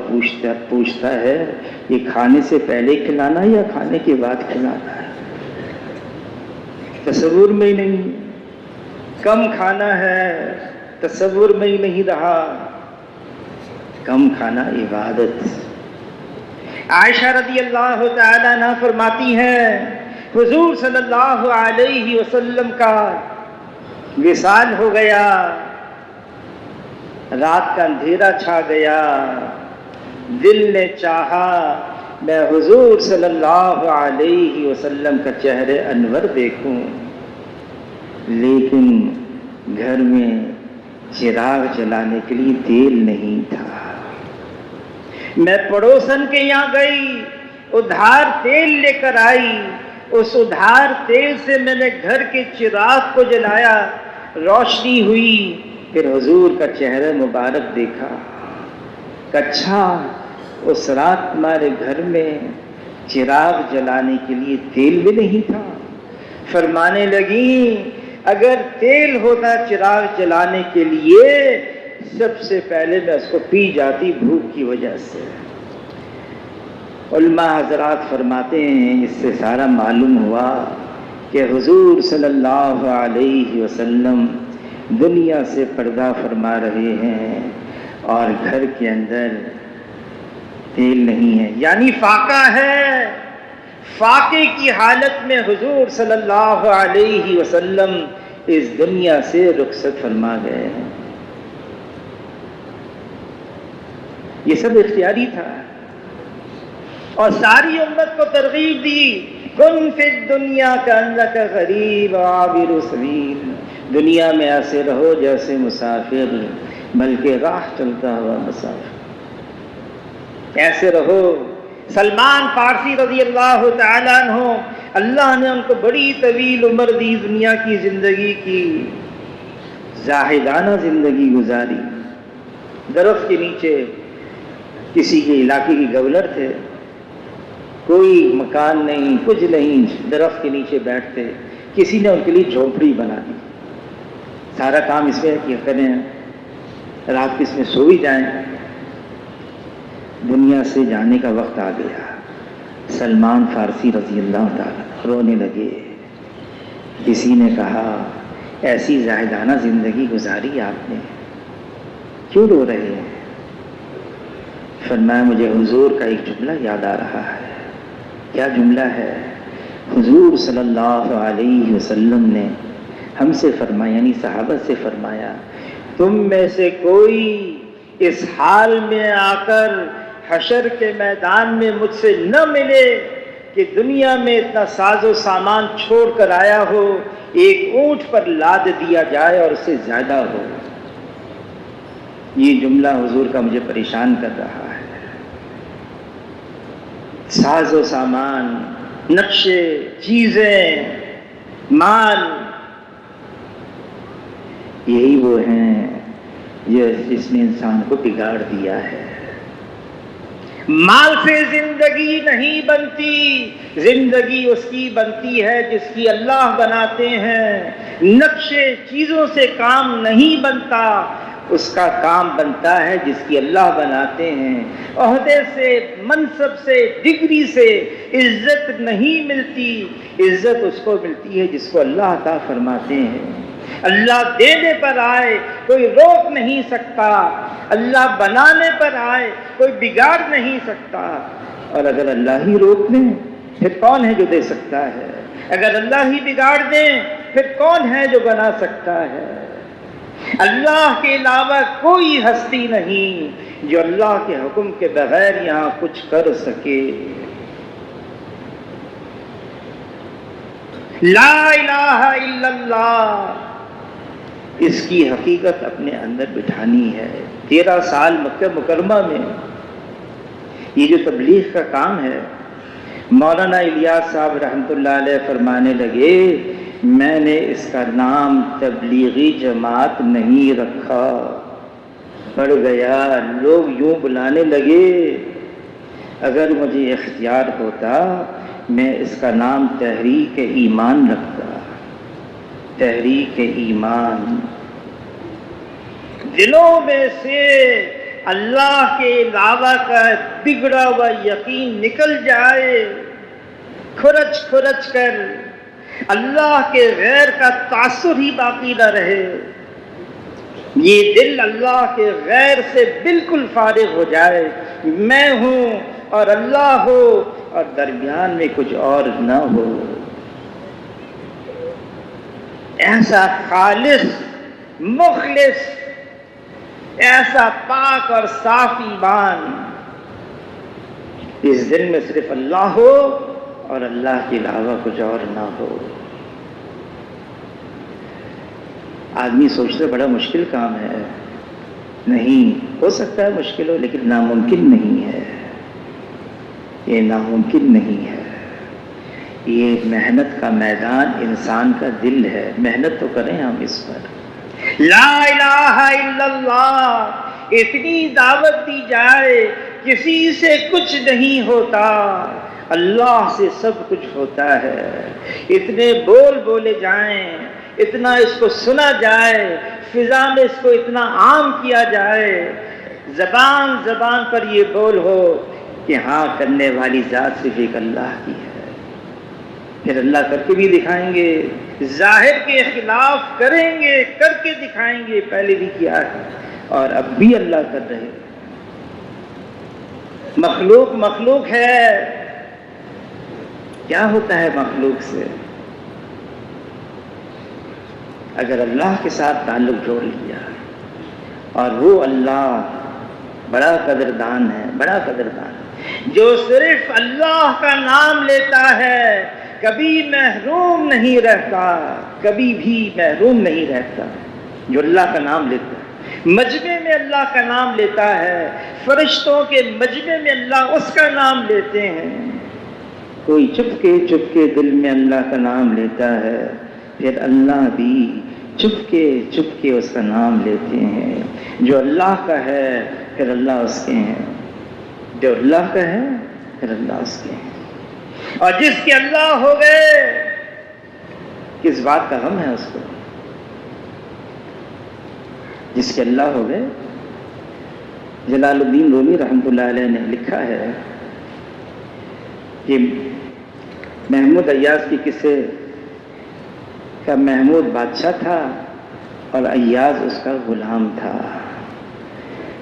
پوچھتا ہے یہ کھانے سے پہلے کھلانا یا کھانے کے بعد کھلانا ہے؟ تصور میں ہی نہیں، کم کھانا ہے، تصور میں ہی نہیں رہا، کم کھانا عبادت۔ عائشہ رضی اللہ تعالیٰ عنہ فرماتی ہیں حضور صلی اللہ علیہ وسلم کا وصال ہو گیا، رات کا اندھیرا چھا گیا، دل نے چاہا میں حضور صلی اللہ علیہ وسلم کا چہرے انور دیکھوں، لیکن گھر میں چراغ جلانے کے لیے تیل نہیں تھا۔ میں پڑوسن کے یہاں گئی، ادھار تیل لے کر آئی، اس ادھار تیل سے میں نے گھر کے چراغ کو جلایا، روشنی ہوئی، پھر حضور کا چہرہ مبارک دیکھا کہ اچھا اس رات تمہارے گھر میں چراغ جلانے کے لیے تیل بھی نہیں تھا۔ فرمانے لگی اگر تیل ہوتا چراغ جلانے کے لیے سب سے پہلے میں اس کو پی جاتی بھوک کی وجہ سے۔ علماء حضرات فرماتے ہیں اس سے سارا معلوم ہوا کہ حضور صلی اللہ علیہ وسلم دنیا سے پردہ فرما رہے ہیں اور گھر کے اندر تیل نہیں ہے، یعنی فاقہ ہے۔ فاقے کی حالت میں حضور صلی اللہ علیہ وسلم اس دنیا سے رخصت فرما گئے ہیں۔ یہ سب اختیاری تھا اور ساری امت کو ترغیب دی، کن فی الدنیا کانک غریب عابر سبیل، دنیا میں ایسے رہو جیسے مسافر بلکہ راہ چلتا ہوا مسافر، ایسے رہو۔ سلمان فارسی رضی اللہ تعالیٰ عنہ، اللہ نے ان کو بڑی طویل عمر دی، دنیا کی زندگی کی زاہدانہ زندگی گزاری۔ درخت کے نیچے کسی کے علاقے کی گورنر تھے، کوئی مکان نہیں کچھ نہیں، درخت کے نیچے بیٹھتے، کسی نے ان کے لیے جھونپڑی بنا دی، سارا کام اس میں کیا کریں، رات کس میں سو بھی جائیں۔ دنیا سے جانے کا وقت آ گیا، سلمان فارسی رضی اللہ تعالیٰ رونے لگے۔ کسی نے کہا ایسی زاہدانہ زندگی گزاری آپ نے، کیوں رو رہے ہیں؟ فرمایا مجھے حضور کا ایک جملہ یاد آ رہا ہے۔ کیا جملہ ہے؟ حضور صلی اللہ علیہ وسلم نے ہم سے فرمایا، یعنی صحابہ سے فرمایا، تم میں سے کوئی اس حال میں آ کر حشر کے میدان میں مجھ سے نہ ملے کہ دنیا میں اتنا ساز و سامان چھوڑ کر آیا ہو، ایک اونٹ پر لاد دیا جائے اور اس سے زیادہ ہو۔ یہ جملہ حضور کا مجھے پریشان کر رہا ہے۔ ساز و سامان، نقشے، چیزیں، مال، یہی وہ ہیں جس نے انسان کو بگاڑ دیا ہے۔ مال سے زندگی نہیں بنتی، زندگی اس کی بنتی ہے جس کی اللہ بناتے ہیں۔ نقشے چیزوں سے کام نہیں بنتا، اس کا کام بنتا ہے جس کی اللہ بناتے ہیں۔ عہدے سے، منصب سے، ڈگری سے عزت نہیں ملتی، عزت اس کو ملتی ہے جس کو اللہ عطا فرماتے ہیں۔ اللہ دینے پر آئے کوئی روک نہیں سکتا، اللہ بنانے پر آئے کوئی بگاڑ نہیں سکتا، اور اگر اللہ ہی روک دیں پھر کون ہے جو دے سکتا ہے؟ اگر اللہ ہی بگاڑ دیں پھر کون ہے جو بنا سکتا ہے؟ اللہ کے علاوہ کوئی ہستی نہیں جو اللہ کے حکم کے بغیر یہاں کچھ کر سکے۔ لا الہ الا اللہ، اس کی حقیقت اپنے اندر بٹھانی ہے۔ 13 سال مکہ مکرمہ میں یہ جو تبلیغ کا کام ہے، مولانا الیاس صاحب رحمۃ اللہ علیہ فرمانے لگے میں نے اس کا نام تبلیغی جماعت نہیں رکھا، پڑ گیا، لوگ یوں بلانے لگے، اگر مجھے اختیار ہوتا میں اس کا نام تحریک ایمان رکھتا۔ تحریک ایمان، دلوں میں سے اللہ کے علاوہ کا بگڑا ہوا یقین نکل جائے، کھرچ کھرچ کر اللہ کے غیر کا تاثر ہی باقی نہ رہے، یہ دل اللہ کے غیر سے بالکل فارغ ہو جائے، میں ہوں اور اللہ ہو اور درمیان میں کچھ اور نہ ہو۔ ایسا خالص، مخلص، ایسا پاک اور صاف ایمان، اس دل میں صرف اللہ ہو اور اللہ کے علاوہ کچھ اور نہ ہو۔ آدمی سوچتا بڑا مشکل کام ہے، نہیں، ہو سکتا ہے مشکل ہو لیکن ناممکن نہیں ہے، یہ ناممکن نہیں ہے۔ یہ محنت کا میدان انسان کا دل ہے، محنت تو کریں ہم اس پر۔ لا الہ الا اللہ، اتنی دعوت دی جائے کسی سے کچھ نہیں ہوتا، اللہ سے سب کچھ ہوتا ہے، اتنے بول بولے جائیں، اتنا اس کو سنا جائے، فضا میں اس کو اتنا عام کیا جائے، زبان زبان پر یہ بول ہو کہ ہاں کرنے والی ذات صرف ایک اللہ کی ہے، پھر اللہ کر کے بھی دکھائیں گے، ظاہر کے خلاف کریں گے، کر کے دکھائیں گے، پہلے بھی کیا ہے اور اب بھی اللہ کر رہے۔ مخلوق مخلوق ہے، کیا ہوتا ہے مخلوق سے؟ اگر اللہ کے ساتھ تعلق جوڑ لیا اور وہ اللہ بڑا قدردان ہے، بڑا قدردان ہے، جو صرف اللہ کا نام لیتا ہے کبھی محروم نہیں رہتا، کبھی بھی محروم نہیں رہتا، جو اللہ کا نام لیتا ہے، مجمع میں اللہ کا نام لیتا ہے، فرشتوں کے مجمع میں اللہ اس کا نام لیتے ہیں، کوئی چپ کے دل میں اللہ کا نام لیتا ہے، پھر اللہ بھی چپ کے اس کا نام لیتے ہیں، جو اللہ کا ہے پھر اللہ اس کے ہیں، جو اللہ کا ہے پھر اللہ اس کے ہیں، اور جس کے اللہ ہو گئے کس بات کا غم ہے اس کو؟ جس کے اللہ ہو گئے، جلال الدین رومی رحمۃ اللہ علیہ نے لکھا ہے کہ محمود ایاز کی قصے کا محمود بادشاہ تھا اور ایاز اس کا غلام تھا،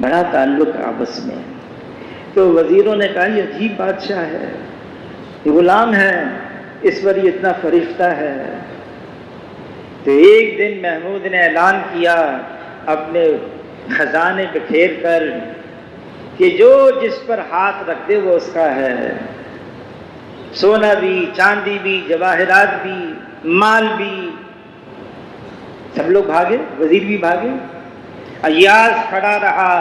بڑا تعلق آپس میں، تو وزیروں نے کہا یہ عجیب بادشاہ ہے، یہ غلام ہے، اس پر یہ اتنا فرشتہ ہے، تو ایک دن محمود نے اعلان کیا اپنے خزانے بکھیر کر کہ جو جس پر ہاتھ رکھ دے وہ اس کا ہے، سونا بھی، چاندی بھی، جواہرات بھی، مال بھی، سب لوگ بھاگے، وزیر بھی بھاگے، ایاز کھڑا رہا،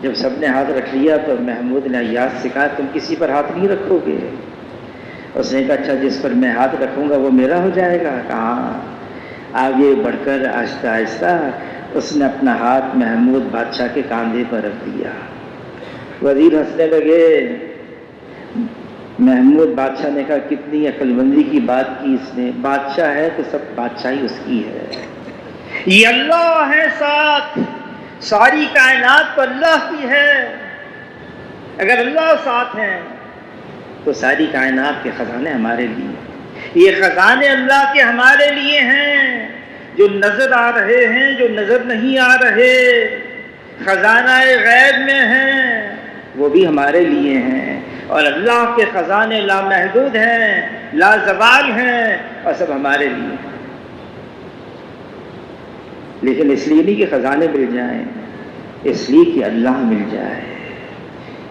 جب سب نے ہاتھ رکھ لیا تو محمود نے ایاز سے کہا تم کسی پر ہاتھ نہیں رکھو گے؟ اس نے کہا اچھا جس پر میں ہاتھ رکھوں گا وہ میرا ہو جائے گا؟ کہاں، آگے بڑھ کر آہستہ آہستہ اس نے اپنا ہاتھ محمود بادشاہ کے کاندھے پر رکھ دیا، وزیر ہنسنے لگے، محمود بادشاہ نے کہا کتنی عقل مندی کی بات کی اس نے، بادشاہ ہے تو سب بادشاہی اس کی ہے، یہ اللہ ہے ساتھ، ساری کائنات تو اللہ کی ہے، اگر اللہ ساتھ ہیں تو ساری کائنات کے خزانے ہمارے لیے، یہ خزانے اللہ کے ہمارے لیے ہیں، جو نظر آ رہے ہیں، جو نظر نہیں آ رہے، خزانہ غیب میں ہیں، وہ بھی ہمارے لیے ہیں، اور اللہ کے خزانے لامحدود ہیں، لا زوال ہیں، اور سب ہمارے لیے ہیں، لیکن اس لیے نہیں کہ خزانے مل جائیں، اس لیے کہ اللہ مل جائے،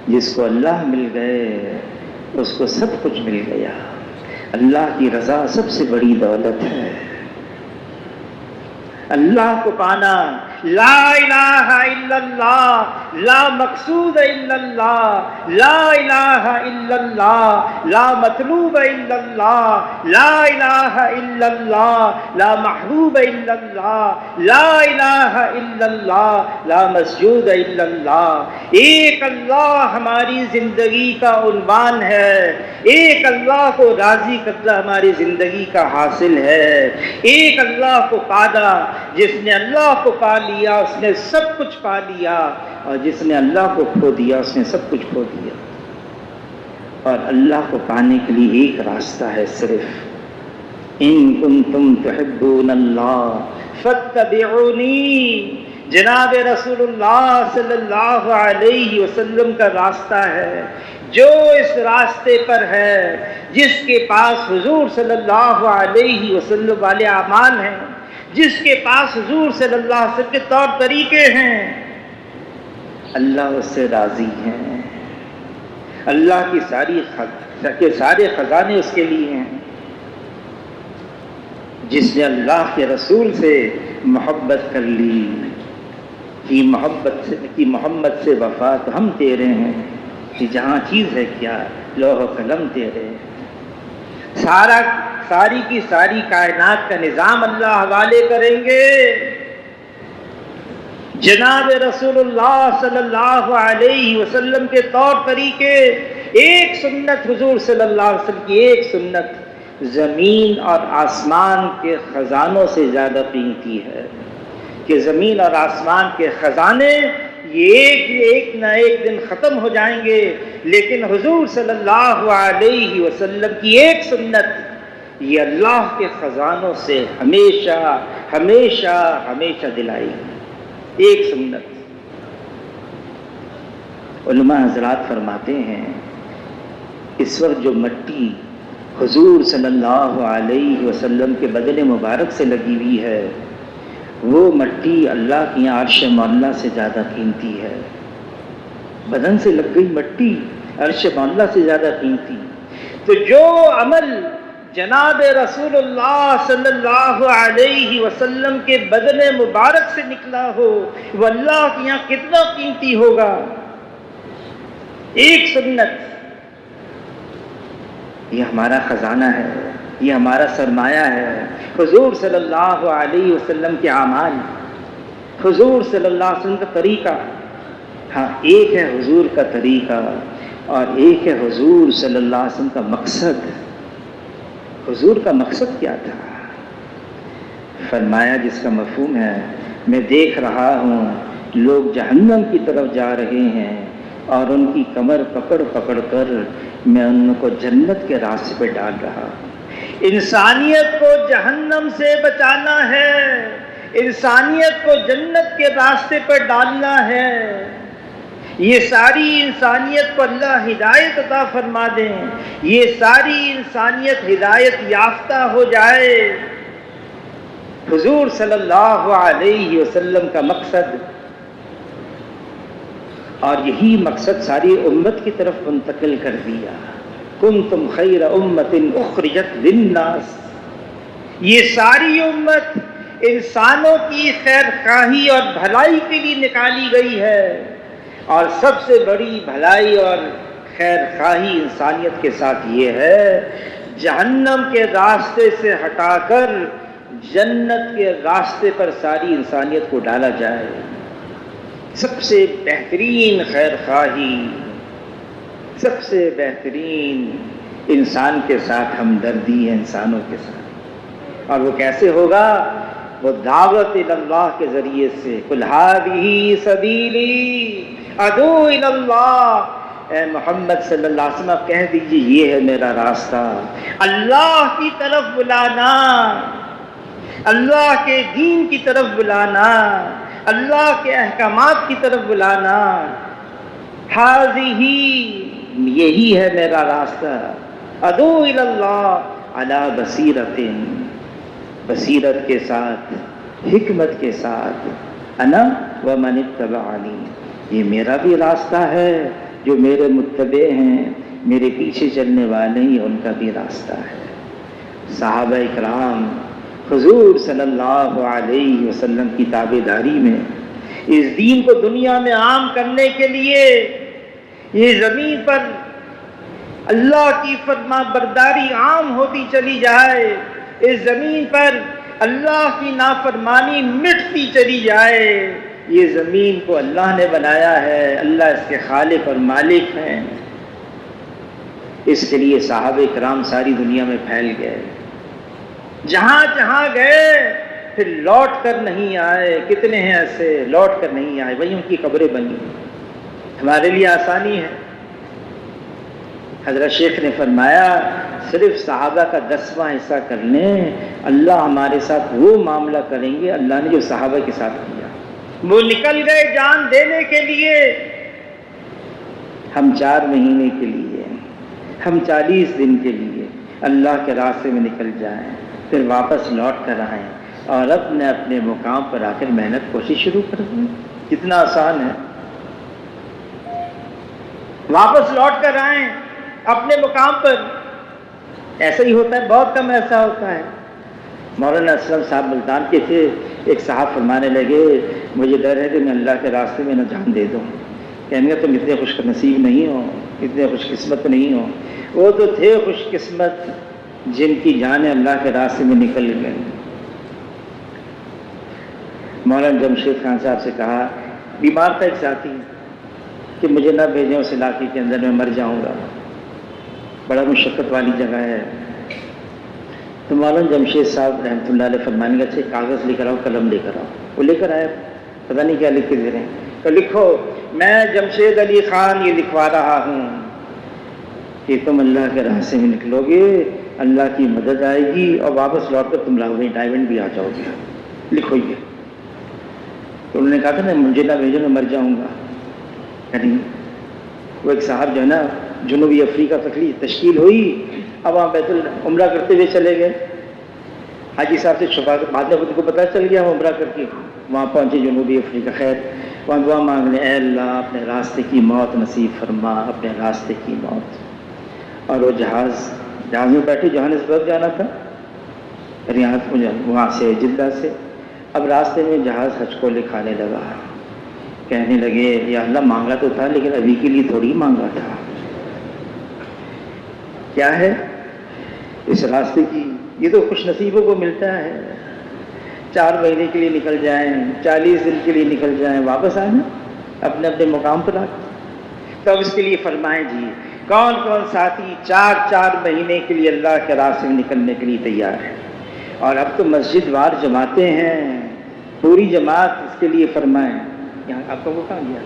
جس کو اللہ مل گئے اس کو سب کچھ مل گیا، اللہ کی رضا سب سے بڑی دولت ہے، اللہ کو پانا، لا الہ الا اللہ، لا مقصود الا اللہ، لا الہ الا اللہ، لا مطلوب الا اللہ، لا الہ الا اللہ، لا محبوب الا اللہ، لا الہ الا اللہ، لا مسجود الا اللہ، ایک اللہ ہماری زندگی کا عنوان ہے، ایک اللہ کو راضی کرنا ہماری زندگی کا حاصل ہے، ایک اللہ کو پانا، جس نے اللہ کو پا لیا اس نے سب کچھ پا لیا، اور جس نے اللہ کو کھو دیا اس نے سب کچھ کھو دیا، اور اللہ کو پانے کے لیے ایک راستہ ہے صرف، ان کنتم تحبون اللہ فاتبعونی، جناب رسول اللہ صلی اللہ علیہ وسلم کا راستہ ہے، جو اس راستے پر ہے، جس کے پاس حضور صلی اللہ علیہ وسلم والے اعمال ہیں، جس کے پاس حضور صلی اللہ علیہ وسلم کے طور طریقے ہیں، اللہ اس سے راضی ہیں، اللہ کی سارے خزانے اس کے لیے ہیں، جس نے اللہ کے رسول سے محبت کر لی، کی محمد سے وفا تو ہم تیرے ہیں، کہ جہاں چیز ہے کیا لوح و قلم تیرے، ساری کی ساری کائنات کا نظام اللہ حوالے کریں گے، جناب رسول اللہ صلی اللہ علیہ وسلم کے طور طریقے، ایک سنت حضور صلی اللہ علیہ وسلم کی ایک سنت زمین اور آسمان کے خزانوں سے زیادہ قیمتی ہے، کہ زمین اور آسمان کے خزانے یہ ایک نہ ایک دن ختم ہو جائیں گے، لیکن حضور صلی اللہ علیہ وسلم کی ایک سنت یہ اللہ کے خزانوں سے ہمیشہ ہمیشہ ہمیشہ دلائے گی۔ ایک سنت۔ علماء حضرات فرماتے ہیں اس وقت جو مٹی حضور صلی اللہ علیہ وسلم کے بدن مبارک سے لگی ہوئی ہے، وہ مٹی اللہ کی عرش معلیٰ سے زیادہ قیمتی ہے۔ بدن سے لگ گئی مٹی عرش معلیٰ سے زیادہ قیمتی۔ تو جو عمل جناب رسول اللہ صلی اللہ علیہ وسلم کے بدن مبارک سے نکلا ہو وہ اللہ کے یہاں کتنا قیمتی ہوگا۔ ایک سنت، یہ ہمارا خزانہ ہے، یہ ہمارا سرمایہ ہے۔ حضور صلی اللہ علیہ وسلم کے اعمال، حضور صلی اللہ علیہ وسلم کا طریقہ، ہاں ایک ہے حضور کا طریقہ اور ایک ہے حضور صلی اللہ علیہ وسلم کا مقصد۔ حضور کا مقصد کیا تھا؟ فرمایا جس کا مفہوم ہے، میں دیکھ رہا ہوں لوگ جہنم کی طرف جا رہے ہیں اور ان کی کمر پکڑ پکڑ کر میں ان کو جنت کے راستے پہ ڈال رہا ہوں۔ انسانیت کو جہنم سے بچانا ہے، انسانیت کو جنت کے راستے پر ڈالنا ہے۔ یہ ساری انسانیت کو اللہ ہدایت عطا فرما دیں، یہ ساری انسانیت ہدایت یافتہ ہو جائے۔ حضور صلی اللہ علیہ وسلم کا مقصد، اور یہی مقصد ساری امت کی طرف منتقل کر دیا۔ کنتم خیر امت اخرجت للناس، یہ ساری امت انسانوں کی خیر خواہی اور بھلائی کے لیے نکالی گئی ہے، اور سب سے بڑی بھلائی اور خیر خواہی انسانیت کے ساتھ یہ ہے جہنم کے راستے سے ہٹا کر جنت کے راستے پر ساری انسانیت کو ڈالا جائے۔ سب سے بہترین خیر خواہی، سب سے بہترین انسان کے ساتھ ہمدردی ہے، انسانوں کے ساتھ۔ اور وہ کیسے ہوگا؟ وہ دعوت اللہ کے ذریعے سے، قل ھذہ سبیلی ادعو الی اللہ، اے محمد صلی اللہ علیہ وسلم کہہ دیجیے یہ ہے میرا راستہ، اللہ کی طرف بلانا، اللہ کے دین کی طرف بلانا، اللہ کے احکامات کی طرف بلانا۔ ھذہ، یہی ہے میرا راستہ، ادعو الی اللہ علی بصیرۃ، بصیرت کے ساتھ، حکمت کے ساتھ، انا ومن اتبعنی، یہ میرا بھی راستہ ہے، جو میرے متبع ہیں، میرے پیچھے چلنے والے ہیں، ان کا بھی راستہ ہے۔ صحابہ اکرام حضور صلی اللہ علیہ وسلم کی تابعداری میں اس دین کو دنیا میں عام کرنے کے لیے یہ زمین پر اللہ کی فرما برداری عام ہوتی چلی جائے، اس زمین پر اللہ کی نافرمانی مٹتی چلی جائے۔ یہ زمین کو اللہ نے بنایا ہے، اللہ اس کے خالق اور مالک ہیں۔ اس کے لیے صحابہ کرام ساری دنیا میں پھیل گئے، جہاں جہاں گئے پھر لوٹ کر نہیں آئے۔ کتنے ہیں ایسے لوٹ کر نہیں آئے؟ وہی ان کی قبریں بنی۔ ہمارے لیے آسانی ہے۔ حضرت شیخ نے فرمایا صرف صحابہ کا 10واں حصہ کر لیں، اللہ ہمارے ساتھ وہ معاملہ کریں گے اللہ نے جو صحابہ کے ساتھ کیا۔ وہ نکل گئے جان دینے کے لیے، ہم 4 مہینے کے لیے، ہم 40 دن کے لیے اللہ کے راستے میں نکل جائیں، پھر واپس لوٹ کر آئیں اور اپنے اپنے مقام پر آ کر محنت کوشش شروع کر دیں۔ کتنا آسان ہے، واپس لوٹ کر آئیں اپنے مقام پر۔ ایسا ہی ہوتا ہے، بہت کم ایسا ہوتا ہے۔ مولانا اسلم صاحب ملتان کے تھے، ایک صاحب فرمانے لگے مجھے ڈر ہے کہ میں اللہ کے راستے میں نہ جان دے دوں۔ کہنے گے تم اتنے خوش نصیب نہیں ہو، اتنے خوش قسمت نہیں ہو۔ وہ تو تھے خوش قسمت جن کی جانیں اللہ کے راستے میں نکل گئیں۔ مولانا جمشید خان صاحب سے کہا، بیمار تھا ایک ساتھی، کہ مجھے نہ بھیجیں اس علاقے کے اندر، میں مر جاؤں گا، بڑا مشقت والی جگہ ہے۔ تو مولانا جمشید صاحب رحمۃ اللہ علیہ فرمانے کا، اچھے کاغذ لے کر آؤ، قلم لے کر آؤ۔ وہ لے کر آئے، پتہ نہیں کیا لکھ کے دے رہے ہیں، تو لکھو میں جمشید علی خان یہ لکھوا رہا ہوں کہ تم اللہ کے راستے میں نکلو گے، اللہ کی مدد آئے گی، اور واپس لوٹ کر تم لاہور ریٹائرمنٹ بھی آ جاؤ گے، لکھو یہ۔ تو انہوں نے کہا تھا نا مجھے نہ بھیجو میں مر جاؤں گا، یعنی وہ ایک صاحب جو ہے نا جنوبی افریقہ تشکیل ہوئی، اب وہاں بیت العمرہ کرتے ہوئے چلے گئے، حاجی صاحب سے چھپا کر، بعد میں خود کو پتہ چل گیا عمرہ کر کے وہاں پہنچے جنوبی افریقہ، خیر وہاں دعا مانگ لیں، اے اللہ اپنے راستے کی موت نصیب فرما، اپنے راستے کی موت۔ اور وہ جہاز میں بیٹھے، جوہانسبرگ جانا تھا، ریاض وہاں سے جدہ سے، اب راستے میں جہاز ہچکولے کھانے لگا، کہنے لگے یا اللہ مانگا تو تھا لیکن ابھی کے لیے تھوڑی مانگا تھا، کیا ہے اس راستے کی، یہ تو خوش نصیبوں کو ملتا ہے، 4 مہینے کے لیے نکل جائیں، 40 دن کے لیے نکل جائیں، واپس آنا اپنے اپنے مقام پر آ کے۔ تو اب اس کے لیے فرمائیں جی کون کون ساتھی 4 مہینے کے لیے اللہ کے راستے میں نکلنے کے لیے تیار ہے؟ اور اب تو مسجد وار جماعتیں ہیں، پوری جماعت اس کے لیے فرمائیں۔ یہاں آپ کو وہ کہاں گیا؟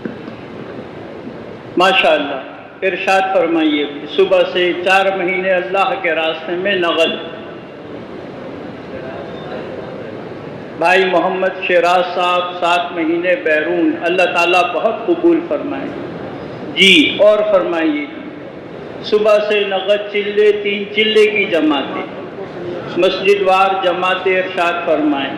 ماشاء اللہ، ارشاد فرمائیے، صبح سے 4 مہینے اللہ کے راستے میں نقد۔ بھائی محمد شیراز صاحب 7 مہینے بیرون، اللہ تعالیٰ بہت قبول فرمائے جی۔ اور فرمائیے صبح سے نقد چلے، 3 چلے کی جماعتیں، مسجد وار جماعتیں، ارشاد فرمائیں۔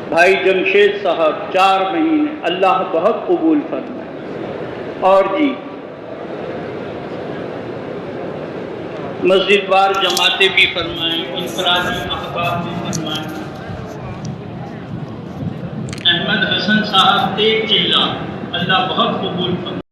بھائی جمشید صاحب 4 مہینے، اللہ بہت قبول فرمائے۔ اور جی مسجد وار جماعتیں بھی فرمائیں، انفرادی احباب بھی فرمائیں۔ احمد حسن صاحب 1 چلہ، اللہ بہت قبول فرمائے۔